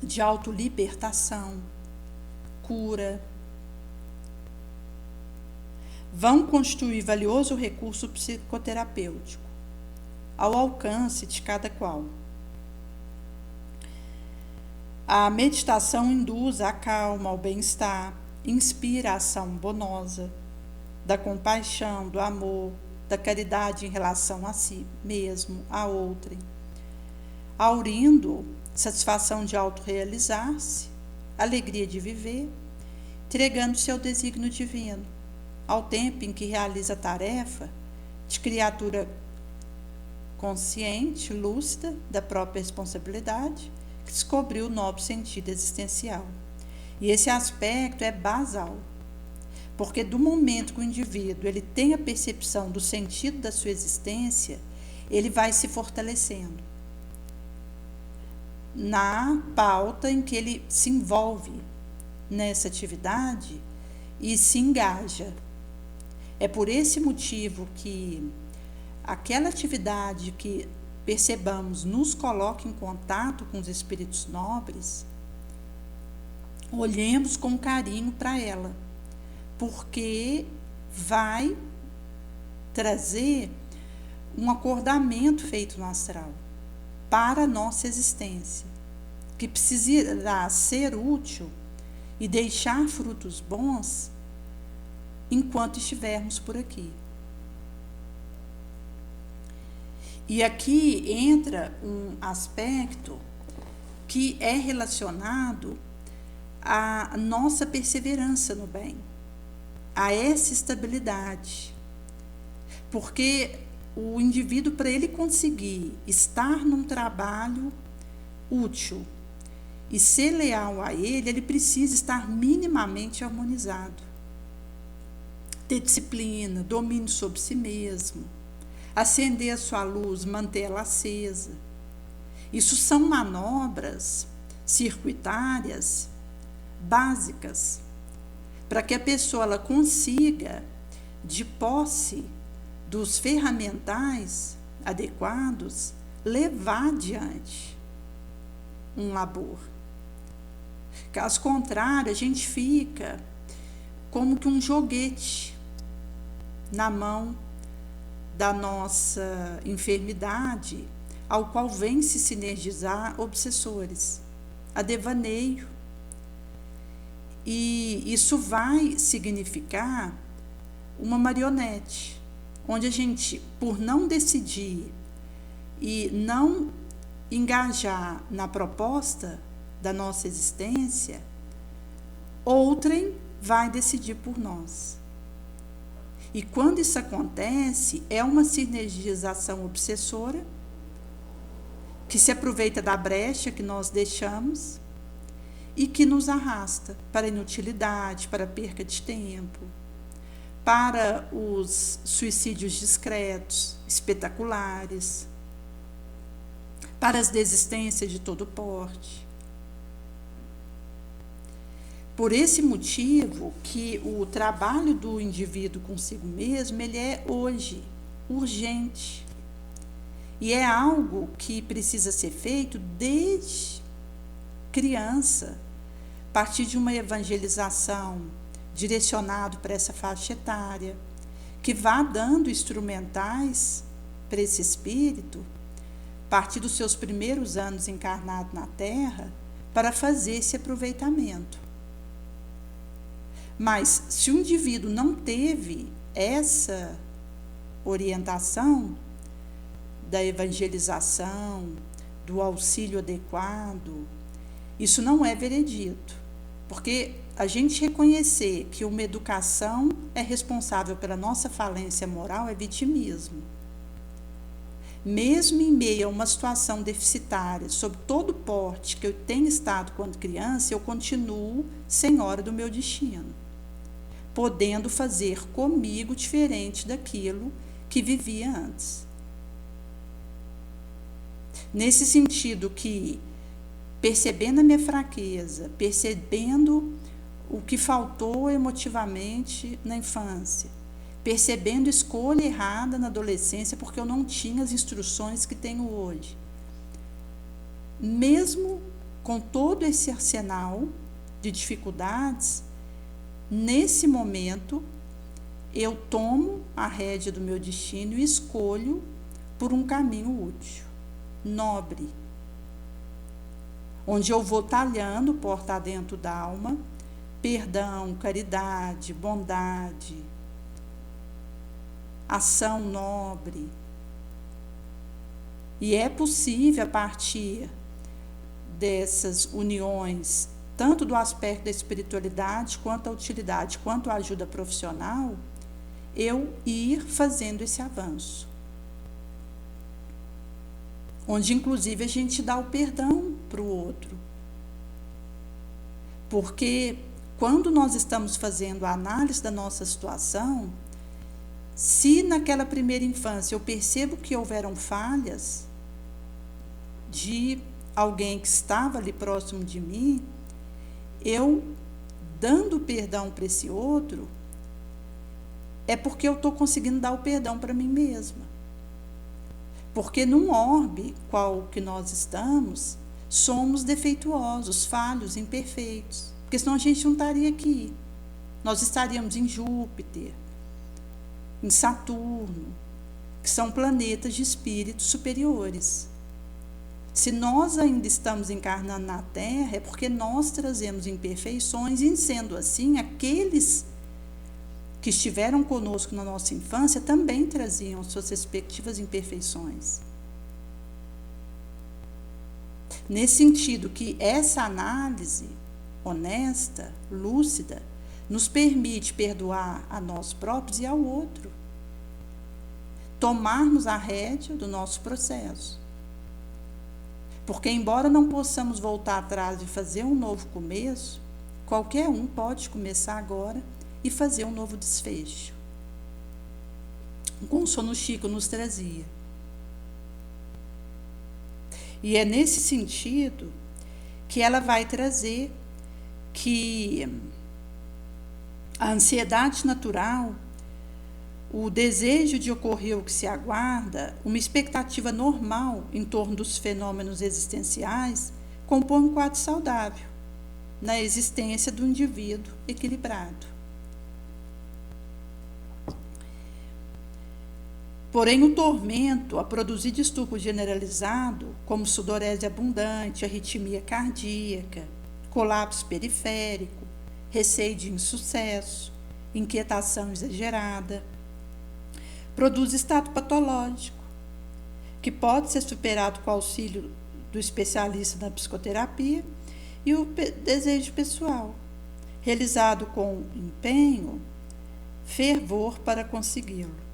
de autolibertação, cura, vão constituir valioso recurso psicoterapêutico ao alcance de cada qual. A meditação induz a calma, ao bem-estar, inspira a ação bonosa, da compaixão, do amor, da caridade em relação a si mesmo, a outrem, aurindo satisfação de autorrealizar-se, alegria de viver, entregando-se ao desígnio divino, ao tempo em que realiza a tarefa de criatura consciente, lúcida da própria responsabilidade, que descobriu o nobre sentido existencial. E esse aspecto é basal, porque do momento que o indivíduo ele tem a percepção do sentido da sua existência, ele vai se fortalecendo na pauta em que ele se envolve nessa atividade e se engaja. É por esse motivo que aquela atividade que percebamos nos coloca em contato com os espíritos nobres, olhemos com carinho para ela, porque vai trazer um acordamento feito no astral para a nossa existência, que precisará ser útil e deixar frutos bons enquanto estivermos por aqui. E aqui entra um aspecto que é relacionado à nossa perseverança no bem, a essa estabilidade. Porque o indivíduo, para ele conseguir estar num trabalho útil e ser leal a ele, ele precisa estar minimamente harmonizado. Ter disciplina, domínio sobre si mesmo, acender a sua luz, mantê-la acesa. Isso são manobras circuitárias básicas para que a pessoa ela consiga, de posse dos ferramentais adequados, levar adiante um labor. Caso contrário, a gente fica como que um joguete na mão da nossa enfermidade, ao qual vem se sinergizar obsessores, a devaneio. E isso vai significar uma marionete, onde a gente, por não decidir e não engajar na proposta da nossa existência, outrem vai decidir por nós. E quando isso acontece, é uma sinergização obsessora que se aproveita da brecha que nós deixamos e que nos arrasta para a inutilidade, para a perca de tempo, para os suicídios discretos, espetaculares, para as desistências de todo porte. Por esse motivo que o trabalho do indivíduo consigo mesmo, ele é hoje urgente. E é algo que precisa ser feito desde criança, a partir de uma evangelização direcionada para essa faixa etária, que vá dando instrumentais para esse espírito, a partir dos seus primeiros anos encarnado na Terra, para fazer esse aproveitamento. Mas se o indivíduo não teve essa orientação da evangelização, do auxílio adequado, isso não é veredito, porque a gente reconhecer que uma educação é responsável pela nossa falência moral é vitimismo. Mesmo em meio a uma situação deficitária, sob todo o porte que eu tenho estado quando criança, eu continuo senhora do meu destino, podendo fazer comigo diferente daquilo que vivia antes. Nesse sentido que, percebendo a minha fraqueza, percebendo o que faltou emotivamente na infância, percebendo escolha errada na adolescência porque eu não tinha as instruções que tenho hoje, mesmo com todo esse arsenal de dificuldades, nesse momento eu tomo a rédea do meu destino e escolho por um caminho útil, nobre, onde eu vou talhando porta dentro da alma, perdão, caridade, bondade, ação nobre. E é possível, a partir dessas uniões, tanto do aspecto da espiritualidade, quanto a utilidade, quanto a ajuda profissional, eu ir fazendo esse avanço. Onde, inclusive, a gente dá o perdão para o outro. Porque, quando nós estamos fazendo a análise da nossa situação, se naquela primeira infância eu percebo que houveram falhas de alguém que estava ali próximo de mim, eu, dando perdão para esse outro, é porque eu estou conseguindo dar o perdão para mim mesma. Porque num orbe qual que nós estamos, somos defeituosos, falhos, imperfeitos. Porque senão a gente não estaria aqui. Nós estaríamos em Júpiter, em Saturno, que são planetas de espíritos superiores. Se nós ainda estamos encarnando na Terra, é porque nós trazemos imperfeições, e sendo assim, aqueles que estiveram conosco na nossa infância também traziam suas respectivas imperfeições. Nesse sentido que essa análise honesta, lúcida, nos permite perdoar a nós próprios e ao outro, tomarmos a rédea do nosso processo. Porque, embora não possamos voltar atrás e fazer um novo começo, qualquer um pode começar agora e fazer um novo desfecho. Como o Sono Chico nos trazia. E é nesse sentido que ela vai trazer que a ansiedade natural, o desejo de ocorrer o que se aguarda, uma expectativa normal em torno dos fenômenos existenciais, compõe um quadro saudável na existência do indivíduo equilibrado. Porém, o tormento a produzir distúrbio generalizado, como sudorese abundante, arritmia cardíaca, colapso periférico, receio de insucesso, inquietação exagerada, produz estado patológico, que pode ser superado com o auxílio do especialista na psicoterapia e o desejo pessoal, realizado com empenho, fervor para consegui-lo.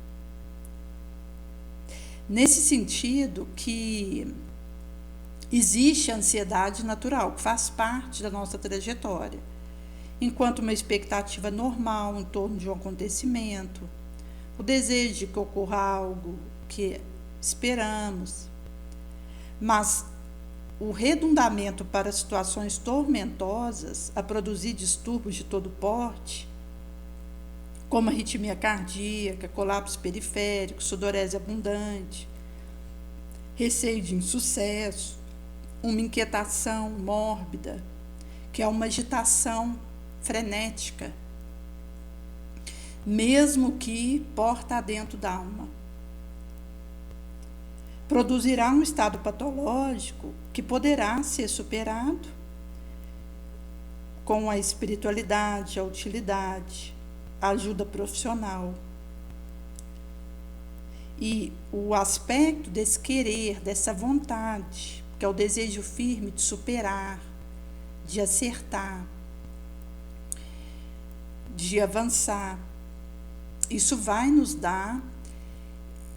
Nesse sentido que existe a ansiedade natural, que faz parte da nossa trajetória, enquanto uma expectativa normal em torno de um acontecimento, o desejo de que ocorra algo que esperamos, mas o redundamento para situações tormentosas a produzir distúrbios de todo porte, como arritmia cardíaca, colapso periférico, sudorese abundante, receio de insucesso, uma inquietação mórbida, que é uma agitação frenética, mesmo que porta adentro da alma. Produzirá um estado patológico que poderá ser superado com a espiritualidade, a utilidade, a ajuda profissional. E o aspecto desse querer, dessa vontade, que é o desejo firme de superar, de acertar, de avançar, isso vai nos dar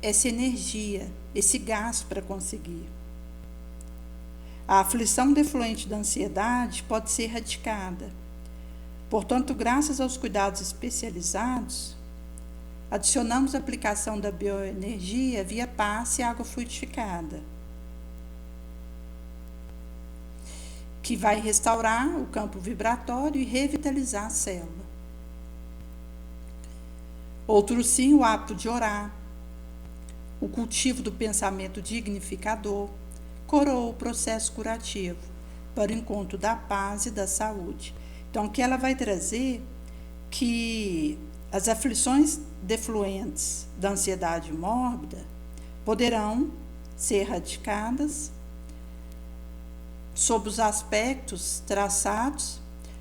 essa energia, esse gás para conseguir. A aflição defluente da ansiedade pode ser erradicada. Portanto, graças aos cuidados especializados, adicionamos a aplicação da bioenergia via passe e água fluidificada, que vai restaurar o campo vibratório e revitalizar a célula. Outro sim, o hábito de orar, o cultivo do pensamento dignificador, coroa o processo curativo para o encontro da paz e da saúde. Então, o que ela vai trazer que as aflições defluentes da ansiedade mórbida poderão ser erradicadas sob os aspectos traçados,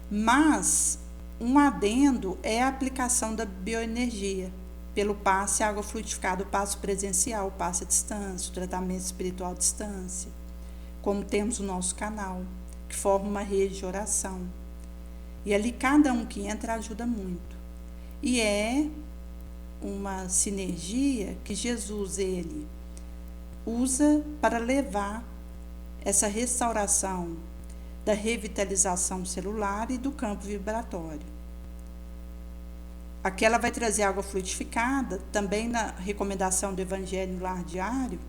mas um adendo é a aplicação da bioenergia pelo passe água fluidificada, o passe presencial, o passe à distância, o tratamento espiritual à distância, como temos o nosso canal, que forma uma rede de oração. E ali cada um que entra ajuda muito. E é uma sinergia que Jesus, ele usa para levar essa restauração da revitalização celular e do campo vibratório. Aqui ela vai trazer água fluidificada, também na recomendação do Evangelho no Lar Diário,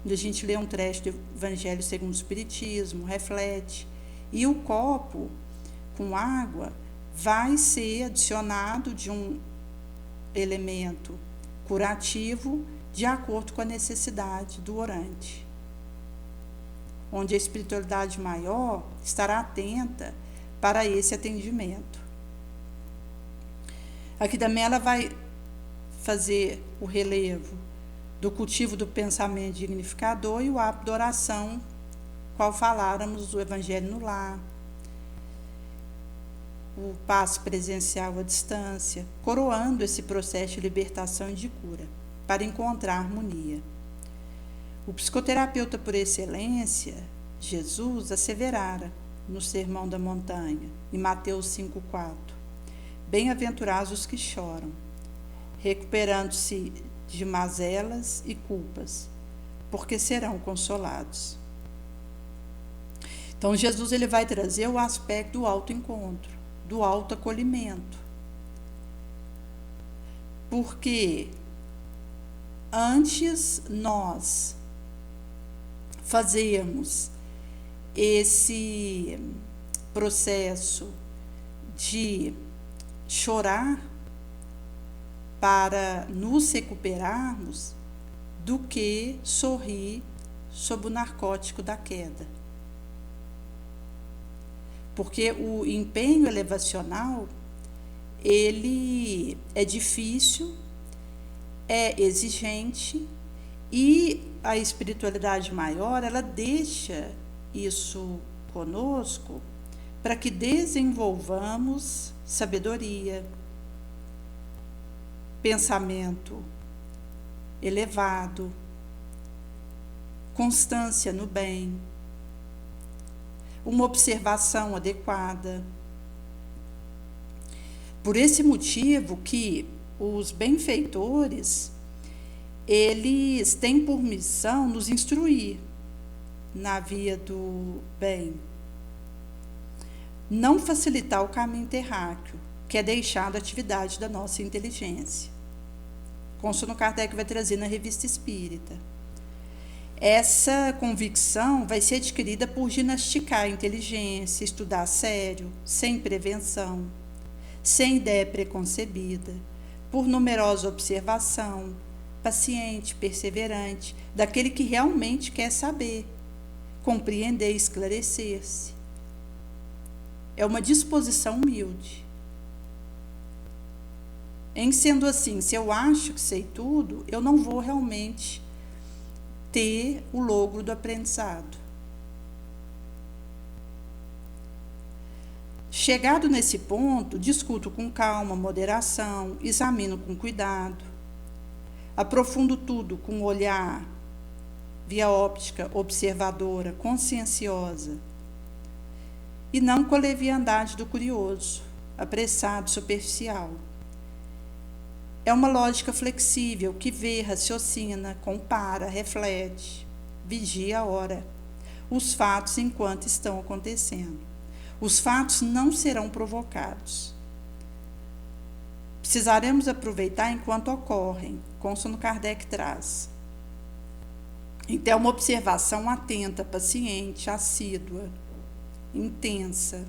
onde a gente lê um trecho do Evangelho segundo o Espiritismo, reflete, e o copo com água vai ser adicionado de um elemento curativo de acordo com a necessidade do orante, onde a espiritualidade maior estará atenta para esse atendimento. Aqui também ela vai fazer o relevo do cultivo do pensamento dignificador e o hábito da oração, qual faláramos do Evangelho no Lar, o passo presencial à distância, coroando esse processo de libertação e de cura, para encontrar harmonia. O psicoterapeuta por excelência, Jesus, asseverara no Sermão da Montanha, em Mateus 5,4: bem-aventurados os que choram, recuperando-se de mazelas e culpas, porque serão consolados. Então, Jesus ele vai trazer o aspecto do autoencontro, do autoacolhimento. Porque antes nós fazermos esse processo de chorar para nos recuperarmos, do que sorrir sob o narcótico da queda. Porque o empenho elevacional, ele é difícil é exigente e a espiritualidade maior, ela deixa isso conosco para que desenvolvamos sabedoria, pensamento elevado, constância no bem, uma observação adequada. Por esse motivo que os benfeitores, eles têm por missão nos instruir na via do bem, não facilitar o caminho terráqueo, que é deixar a atividade da nossa inteligência. Consono Kardec vai trazer na Revista Espírita. Essa convicção vai ser adquirida por ginasticar a inteligência, estudar a sério, sem prevenção, sem ideia preconcebida, por numerosa observação, paciente, perseverante, daquele que realmente quer saber, compreender e esclarecer-se. É uma disposição humilde. Em sendo assim, se eu acho que sei tudo, eu não vou realmente ter o logro do aprendizado. Chegado nesse ponto, discuto com calma, moderação, examino com cuidado, aprofundo tudo com um olhar, via óptica, observadora, conscienciosa, e não com a leviandade do curioso, apressado, superficial. É uma lógica flexível que vê, raciocina, compara, reflete, vigia a hora, os fatos enquanto estão acontecendo. Os fatos não serão provocados. Precisaremos aproveitar enquanto ocorrem, consono Kardec traz. Então, é uma observação atenta, paciente, assídua, intensa,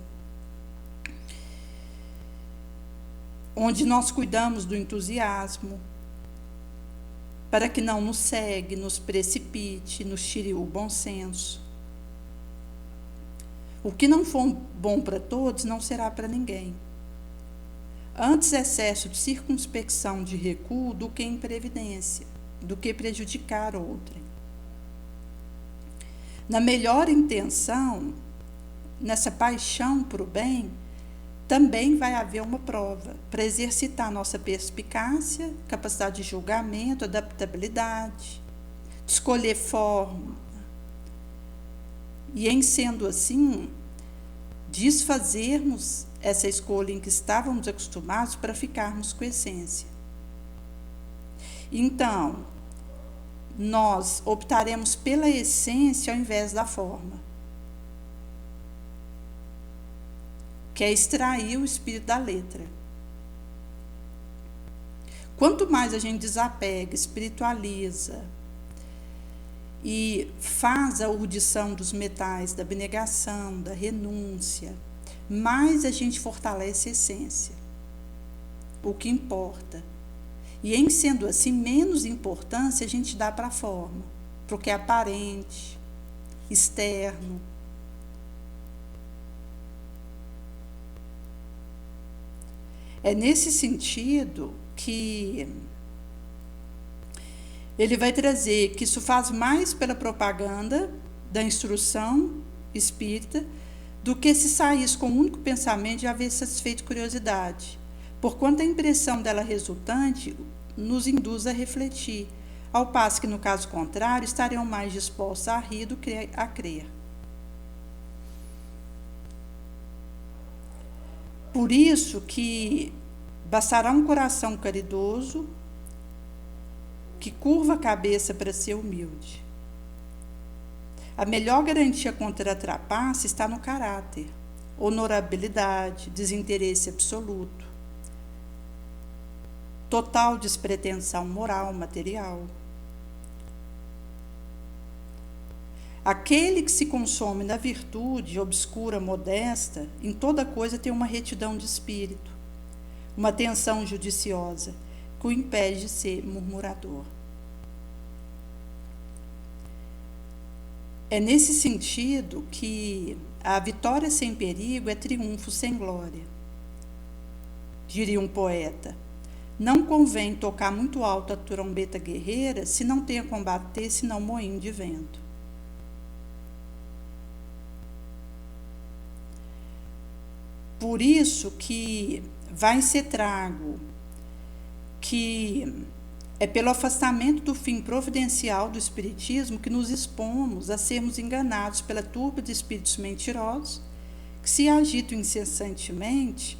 onde nós cuidamos do entusiasmo, para que não nos cegue, nos precipite, nos tire o bom senso. O que não for bom para todos, não será para ninguém. Antes excesso de circunspecção, de recuo, do que imprevidência, do que prejudicar outrem. Na melhor intenção, nessa paixão para o bem, também vai haver uma prova para exercitar nossa perspicácia, capacidade de julgamento, adaptabilidade, de escolher forma. E em sendo assim, desfazermos essa escolha em que estávamos acostumados para ficarmos com a essência. Então, nós optaremos pela essência ao invés da forma, que é extrair o espírito da letra. Quanto mais a gente desapega, espiritualiza e faz a urdição dos metais, da abnegação, da renúncia, mais a gente fortalece a essência, o que importa. E em sendo assim, menos importância a gente dá para a forma, para o que é aparente, externo. É nesse sentido que ele vai trazer que isso faz mais pela propaganda da instrução espírita do que se saísse com o único pensamento de haver satisfeito curiosidade, porquanto a impressão dela resultante nos induz a refletir, ao passo que, no caso contrário, estariam mais dispostos a rir do que a crer. Por isso que bastará um coração caridoso que curva a cabeça para ser humilde. A melhor garantia contra a trapaça está no caráter, honorabilidade, desinteresse absoluto, total despretensão moral, material. Aquele que se consome na virtude obscura, modesta, em toda coisa tem uma retidão de espírito, uma atenção judiciosa, que o impede de ser murmurador. É nesse sentido que a vitória sem perigo é triunfo sem glória. Diria um poeta: Não convém tocar muito alto a trombeta guerreira, se não tem a combater, senão moinho de vento. Por isso que vai ser trago, que é pelo afastamento do fim providencial do Espiritismo que nos expomos a sermos enganados pela turba de espíritos mentirosos que se agitam incessantemente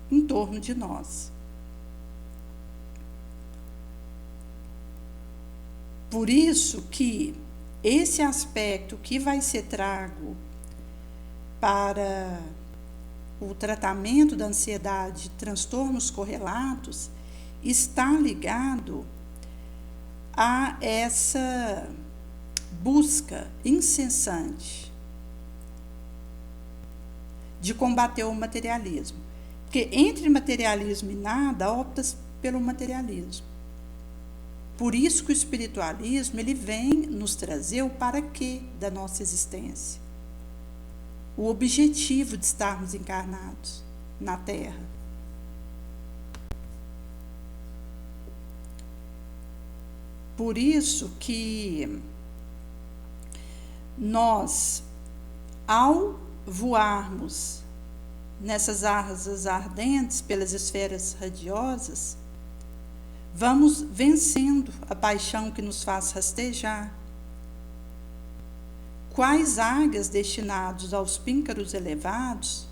em torno de nós. Por isso que esse aspecto que vai ser trago para o tratamento da ansiedade, transtornos correlatos, está ligado a essa busca incessante de combater o materialismo. Porque entre materialismo e nada, opta pelo materialismo. Por isso que o espiritualismo ele vem nos trazer o para quê da nossa existência. O objetivo de estarmos encarnados na Terra. Por isso que nós, ao voarmos nessas asas ardentes pelas esferas radiosas, vamos vencendo a paixão que nos faz rastejar. Quais águias destinados aos píncaros elevados,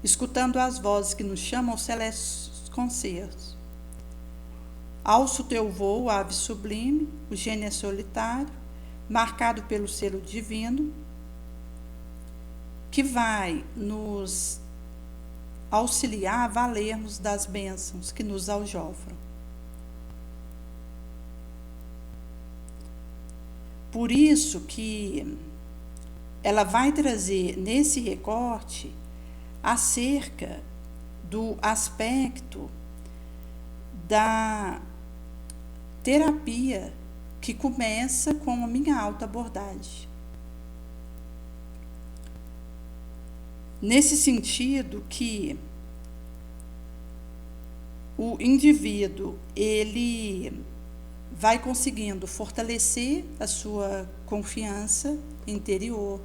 escutando as vozes que nos chamam aos celestes concertos. Alça o teu voo, ave sublime, o gênio é solitário, marcado pelo selo divino, que vai nos auxiliar a valermos das bênçãos que nos aljofram. Por isso que ela vai trazer nesse recorte acerca do aspecto da terapia que começa com a minha autoabordagem. Nesse sentido que o indivíduo, ele vai conseguindo fortalecer a sua confiança interior,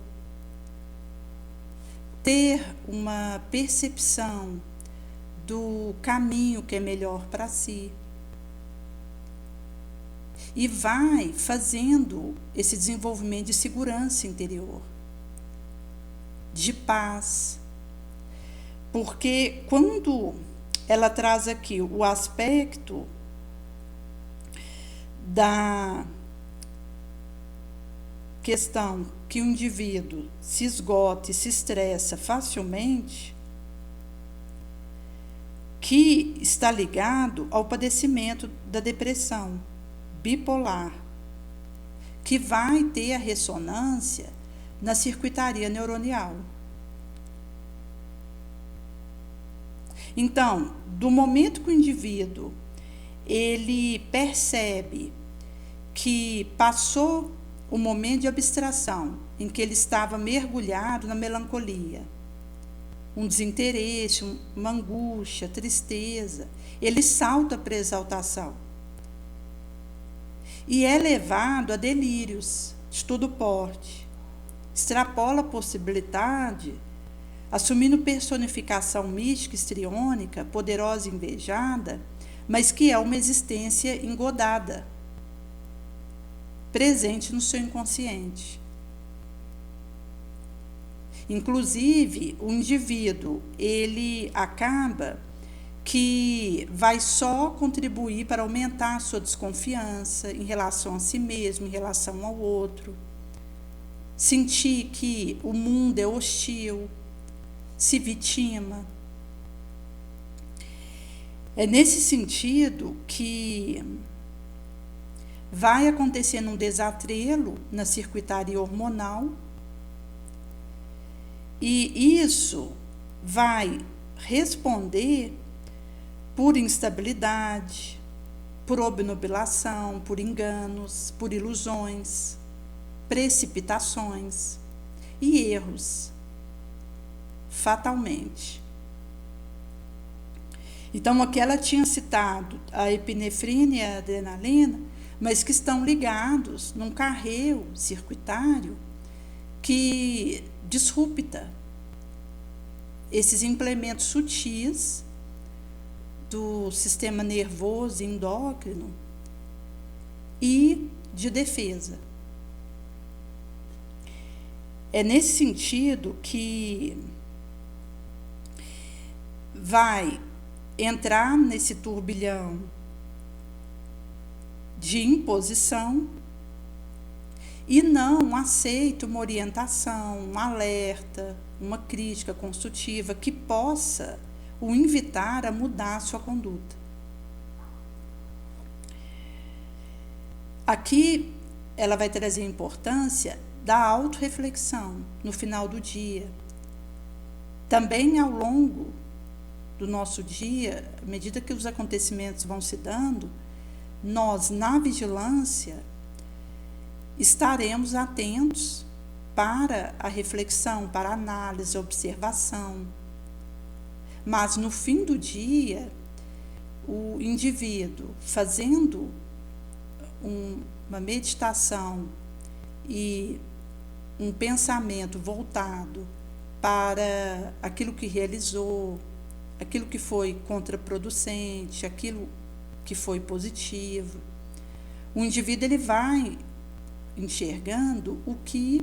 ter uma percepção do caminho que é melhor para si, e vai fazendo esse desenvolvimento de segurança interior, de paz, porque quando ela traz aqui o aspecto da questão que o indivíduo se esgota e se estressa facilmente, que está ligado ao padecimento da depressão bipolar, que vai ter a ressonância na circuitaria neuronial. Então, do momento que o indivíduo ele percebe que passou o momento de abstração, em que ele estava mergulhado na melancolia, um desinteresse, uma angústia, tristeza, ele salta para a exaltação. E é levado a delírios de todo porte. Extrapola a possibilidade, assumindo personificação mística, histriônica, poderosa e invejada, mas que é uma existência engodada, presente no seu inconsciente. Inclusive, o indivíduo, ele acaba que vai só contribuir para aumentar a sua desconfiança em relação a si mesmo, em relação ao outro, sentir que o mundo é hostil, se vitima. É nesse sentido que vai acontecendo um desatrelo na circuitaria hormonal, e isso vai responder por instabilidade, por obnubilação, por enganos, por ilusões, precipitações e erros, fatalmente. Então, aqui ela tinha citado a epinefrina e a adrenalina, mas que estão ligados num carreio circuitário que disrupta esses implementos sutis do sistema nervoso e endócrino e de defesa. É nesse sentido que vai entrar nesse turbilhão de imposição e não aceita uma orientação, um alerta, uma crítica construtiva que possa o invitar a mudar a sua conduta. Aqui ela vai trazer a importância da autorreflexão no final do dia. Também ao longo do nosso dia, à medida que os acontecimentos vão se dando, nós, na vigilância, estaremos atentos para a reflexão, para a análise, a observação. Mas, no fim do dia, o indivíduo fazendo uma meditação e um pensamento voltado para aquilo que realizou, aquilo que foi contraproducente, aquilo que foi positivo. O indivíduo ele vai enxergando o que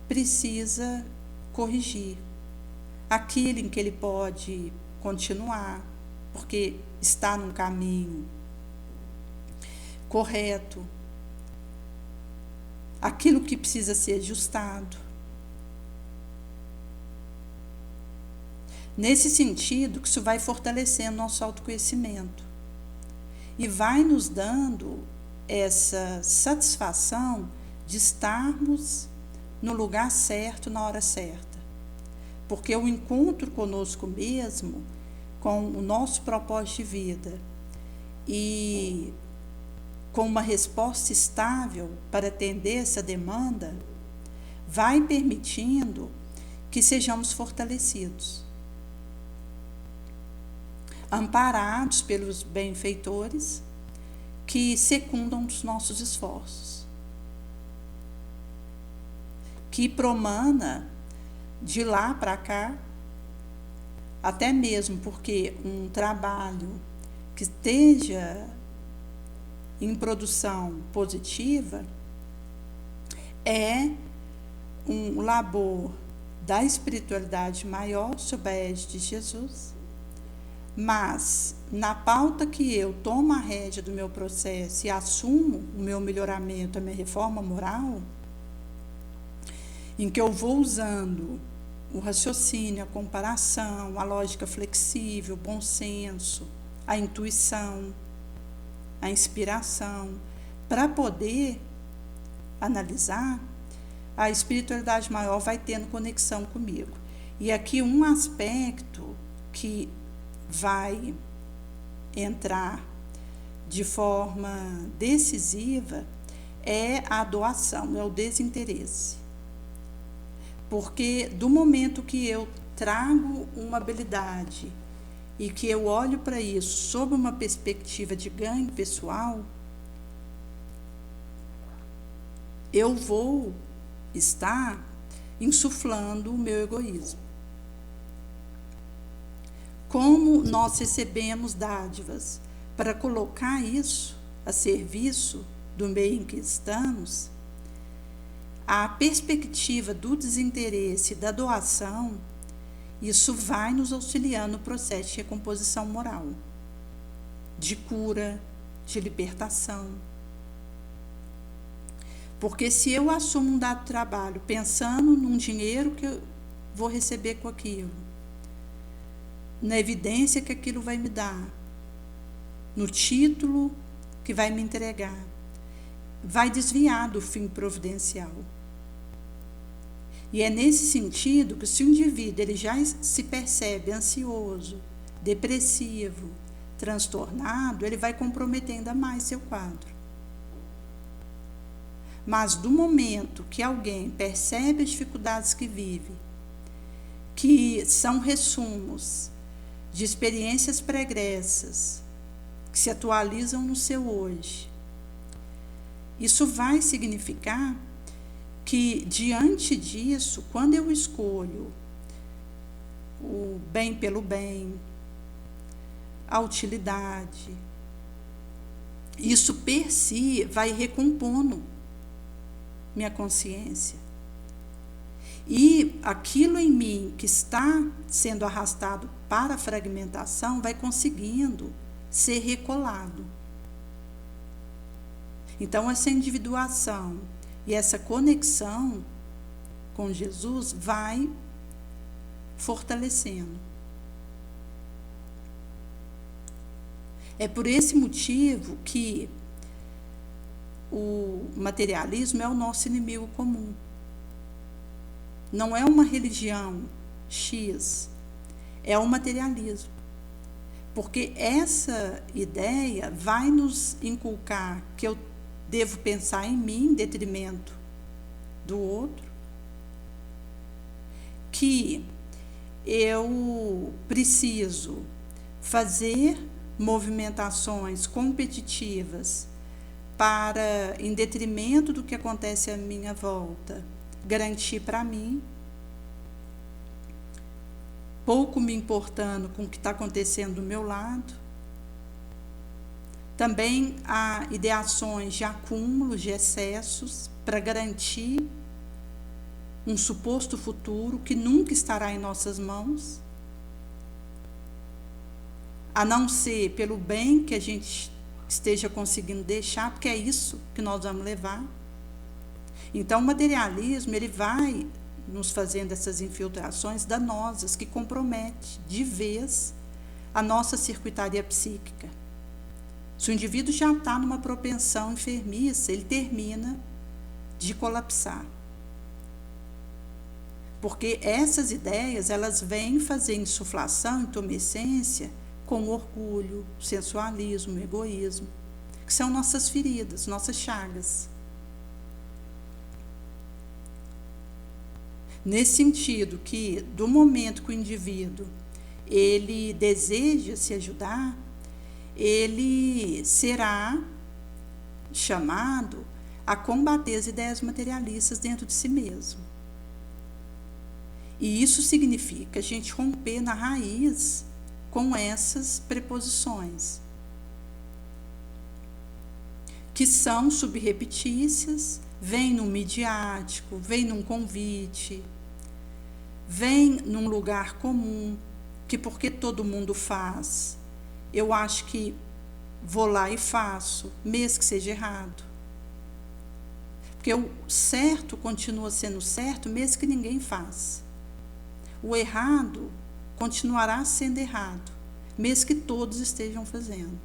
precisa corrigir, aquilo em que ele pode continuar, porque está num caminho correto, aquilo que precisa ser ajustado. Nesse sentido, que isso vai fortalecendo nosso autoconhecimento e vai nos dando essa satisfação de estarmos no lugar certo, na hora certa. Porque o encontro conosco mesmo, com o nosso propósito de vida e com uma resposta estável para atender essa demanda, vai permitindo que sejamos fortalecidos, amparados pelos benfeitores que secundam os nossos esforços, que promana de lá para cá, até mesmo porque um trabalho que esteja em produção positiva é um labor da espiritualidade maior sob a égide de Jesus, mas na pauta que eu tomo a rédea do meu processo e assumo o meu melhoramento, a minha reforma moral, em que eu vou usando o raciocínio, a comparação, a lógica flexível, o bom senso, a intuição, a inspiração, para poder analisar, a espiritualidade maior vai tendo conexão comigo. E aqui um aspecto que vai entrar de forma decisiva é a doação, é o desinteresse. Porque do momento que eu trago uma habilidade e que eu olho para isso sob uma perspectiva de ganho pessoal, eu vou estar insuflando o meu egoísmo. Como nós recebemos dádivas para colocar isso a serviço do meio em que estamos, a perspectiva do desinteresse, da doação, isso vai nos auxiliar no processo de recomposição moral, de cura, de libertação. Porque se eu assumo um dado trabalho pensando num dinheiro que eu vou receber com aquilo, na evidência que aquilo vai me dar, no título que vai me entregar, vai desviar do fim providencial. E é nesse sentido que se o indivíduo ele já se percebe ansioso, depressivo, transtornado, ele vai comprometer ainda mais seu quadro. Mas do momento que alguém percebe as dificuldades que vive, que são resumos de experiências pregressas que se atualizam no seu hoje. Isso vai significar que, diante disso, quando eu escolho o bem pelo bem, a utilidade, isso per si vai recompondo minha consciência. E aquilo em mim que está sendo arrastado para a fragmentação vai conseguindo ser recolado. Então, essa individuação e essa conexão com Jesus vai fortalecendo. É por esse motivo que o materialismo é o nosso inimigo comum. Não é uma religião X, é o materialismo. Porque essa ideia vai nos inculcar que eu devo pensar em mim em detrimento do outro, que eu preciso fazer movimentações competitivas para, em detrimento do que acontece à minha volta, garantir para mim, pouco me importando com o que está acontecendo do meu lado. Também há ideações de acúmulos, de excessos, para garantir um suposto futuro que nunca estará em nossas mãos, a não ser pelo bem que a gente esteja conseguindo deixar, porque é isso que nós vamos levar. Então, o materialismo, ele vai nos fazendo essas infiltrações danosas que comprometem de vez a nossa circuitaria psíquica. Se o indivíduo já está numa propensão enfermiça, ele termina de colapsar. Porque essas ideias, elas vêm fazer insuflação, intumescência com orgulho, sensualismo, egoísmo, que são nossas feridas, nossas chagas. Nesse sentido que, do momento que o indivíduo ele deseja se ajudar, ele será chamado a combater as ideias materialistas dentro de si mesmo. E isso significa a gente romper na raiz com essas preposições, que são subrepetícias, vem num midiático, vem num convite, vem num lugar comum, que porque todo mundo faz, eu acho que vou lá e faço, mesmo que seja errado. Porque o certo continua sendo certo, mesmo que ninguém faça. O errado continuará sendo errado, mesmo que todos estejam fazendo.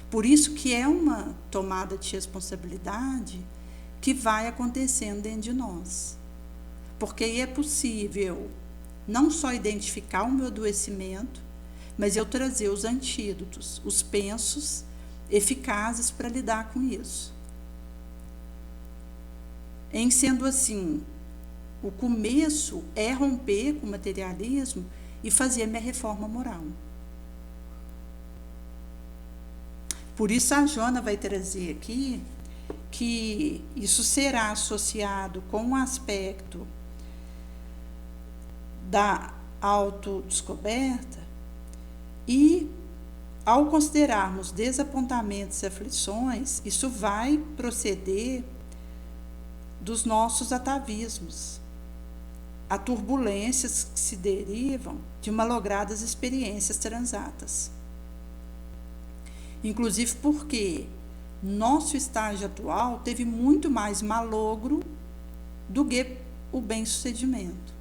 Por isso que é uma tomada de responsabilidade que vai acontecendo dentro de nós. Porque aí é possível não só identificar o meu adoecimento, mas eu trazer os antídotos, os pensos eficazes para lidar com isso. Em sendo assim, o começo é romper com o materialismo e fazer a minha reforma moral. Por isso a Joana vai trazer aqui que isso será associado com o aspecto da autodescoberta e, ao considerarmos desapontamentos e aflições, isso vai proceder dos nossos atavismos, a turbulências que se derivam de malogradas experiências transatas. Inclusive porque nosso estágio atual teve muito mais malogro do que o bem-sucedimento.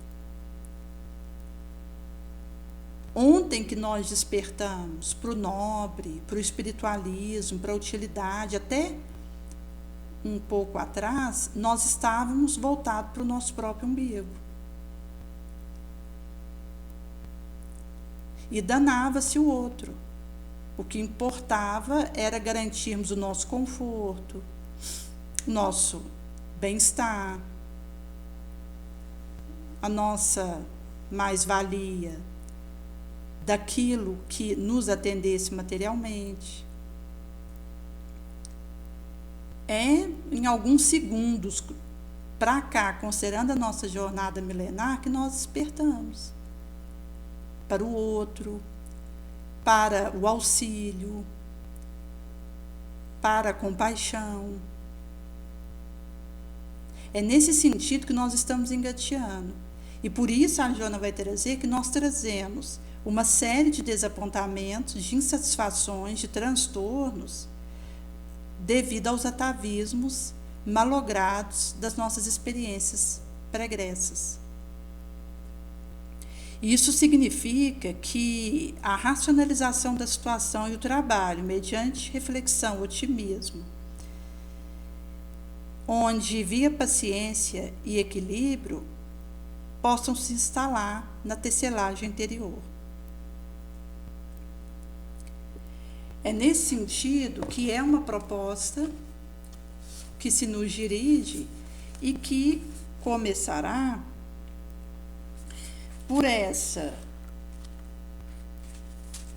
Ontem que nós despertamos para o nobre, para o espiritualismo, para a utilidade, até um pouco atrás, nós estávamos voltados para o nosso próprio umbigo. E danava-se o outro. O que importava era garantirmos o nosso conforto, o nosso bem-estar, a nossa mais-valia, daquilo que nos atendesse materialmente. Em alguns segundos para cá, considerando a nossa jornada milenar, que nós despertamos para o outro, para o auxílio, para a compaixão. É nesse sentido que nós estamos engateando. E por isso a Joana vai trazer que nós trazemos uma série de desapontamentos, de insatisfações, de transtornos, devido aos atavismos malogrados das nossas experiências pregressas. Isso significa que a racionalização da situação e o trabalho, mediante reflexão, otimismo, onde via paciência e equilíbrio, possam se instalar na tecelagem interior. É nesse sentido que é uma proposta que se nos dirige e que começará por essa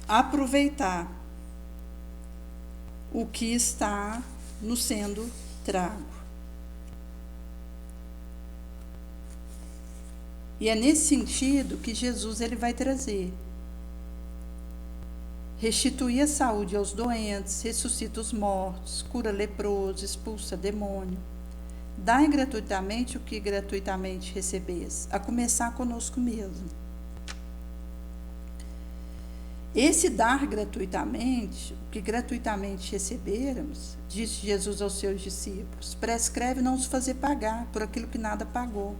aproveitar o que está nos sendo trago. E é nesse sentido que Jesus ele vai trazer. Restitui a saúde aos doentes, ressuscita os mortos, cura leproso, expulsa demônio. Dai gratuitamente o que gratuitamente recebes, a começar conosco mesmo. Esse dar gratuitamente, o que gratuitamente recebermos, disse Jesus aos seus discípulos, prescreve não os fazer pagar por aquilo que nada pagou.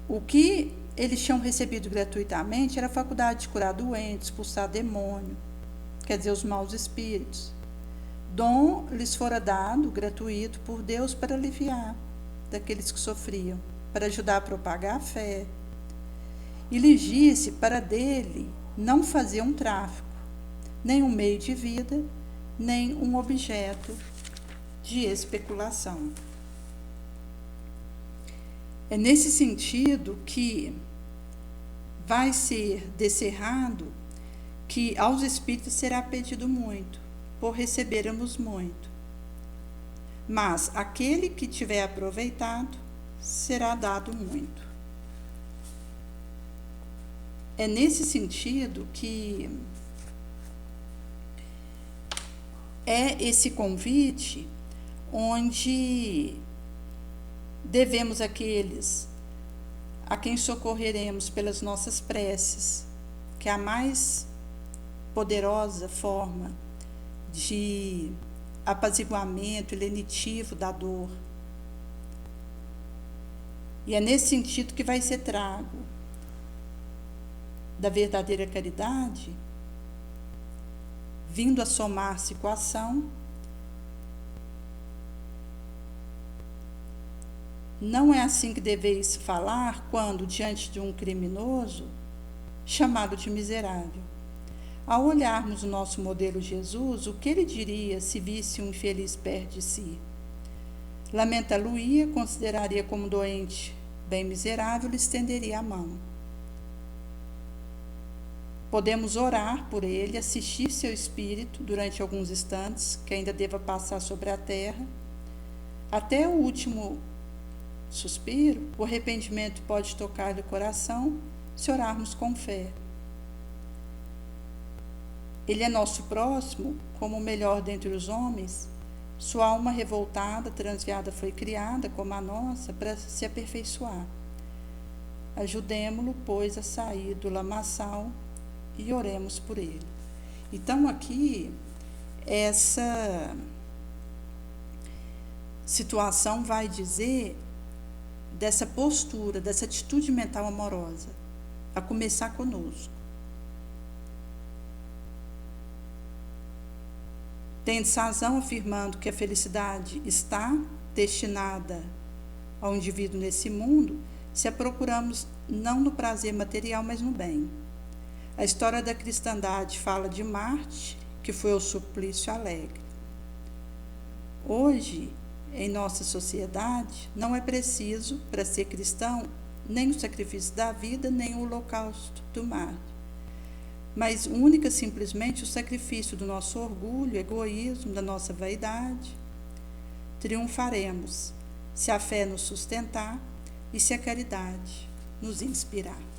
O que eles tinham recebido gratuitamente era a faculdade de curar doentes, expulsar demônio, quer dizer, os maus espíritos. Dom lhes fora dado, gratuito, por Deus para aliviar daqueles que sofriam, para ajudar a propagar a fé. E lhes disse para dele não fazer um tráfico, nem um meio de vida, nem um objeto de especulação. É nesse sentido que vai ser descerrado que aos espíritos será pedido muito, por recebermos muito. Mas aquele que tiver aproveitado, será dado muito. É nesse sentido que é esse convite onde devemos aqueles a quem socorreremos pelas nossas preces, que é a mais poderosa forma de apaziguamento e lenitivo da dor. E é nesse sentido que vai ser trago da verdadeira caridade, vindo a somar-se com a ação. Não é assim que deveis falar quando, diante de um criminoso, chamado de miserável. Ao olharmos o nosso modelo Jesus, o que ele diria se visse um infeliz perto de si? Lamenta-lo-ia, consideraria como doente, bem miserável, lhe estenderia a mão. Podemos orar por ele, assistir seu espírito durante alguns instantes, que ainda deva passar sobre a terra, até o último suspiro. O arrependimento pode tocar-lhe o coração se orarmos com fé. Ele é nosso próximo, como o melhor dentre os homens. Sua alma revoltada, transviada foi criada, como a nossa, para se aperfeiçoar. Ajudemo-lo, pois, a sair do lamaçal e oremos por ele. Então, aqui, essa situação vai dizer dessa postura, dessa atitude mental amorosa, a começar conosco. Tendes razão afirmando que a felicidade está destinada ao indivíduo nesse mundo, se a procuramos não no prazer material, mas no bem. A história da cristandade fala de Marte, que foi o suplício alegre. Hoje, em nossa sociedade, não é preciso, para ser cristão, nem o sacrifício da vida, nem o holocausto do mar, mas única simplesmente o sacrifício do nosso orgulho, egoísmo, da nossa vaidade. Triunfaremos se a fé nos sustentar e se a caridade nos inspirar.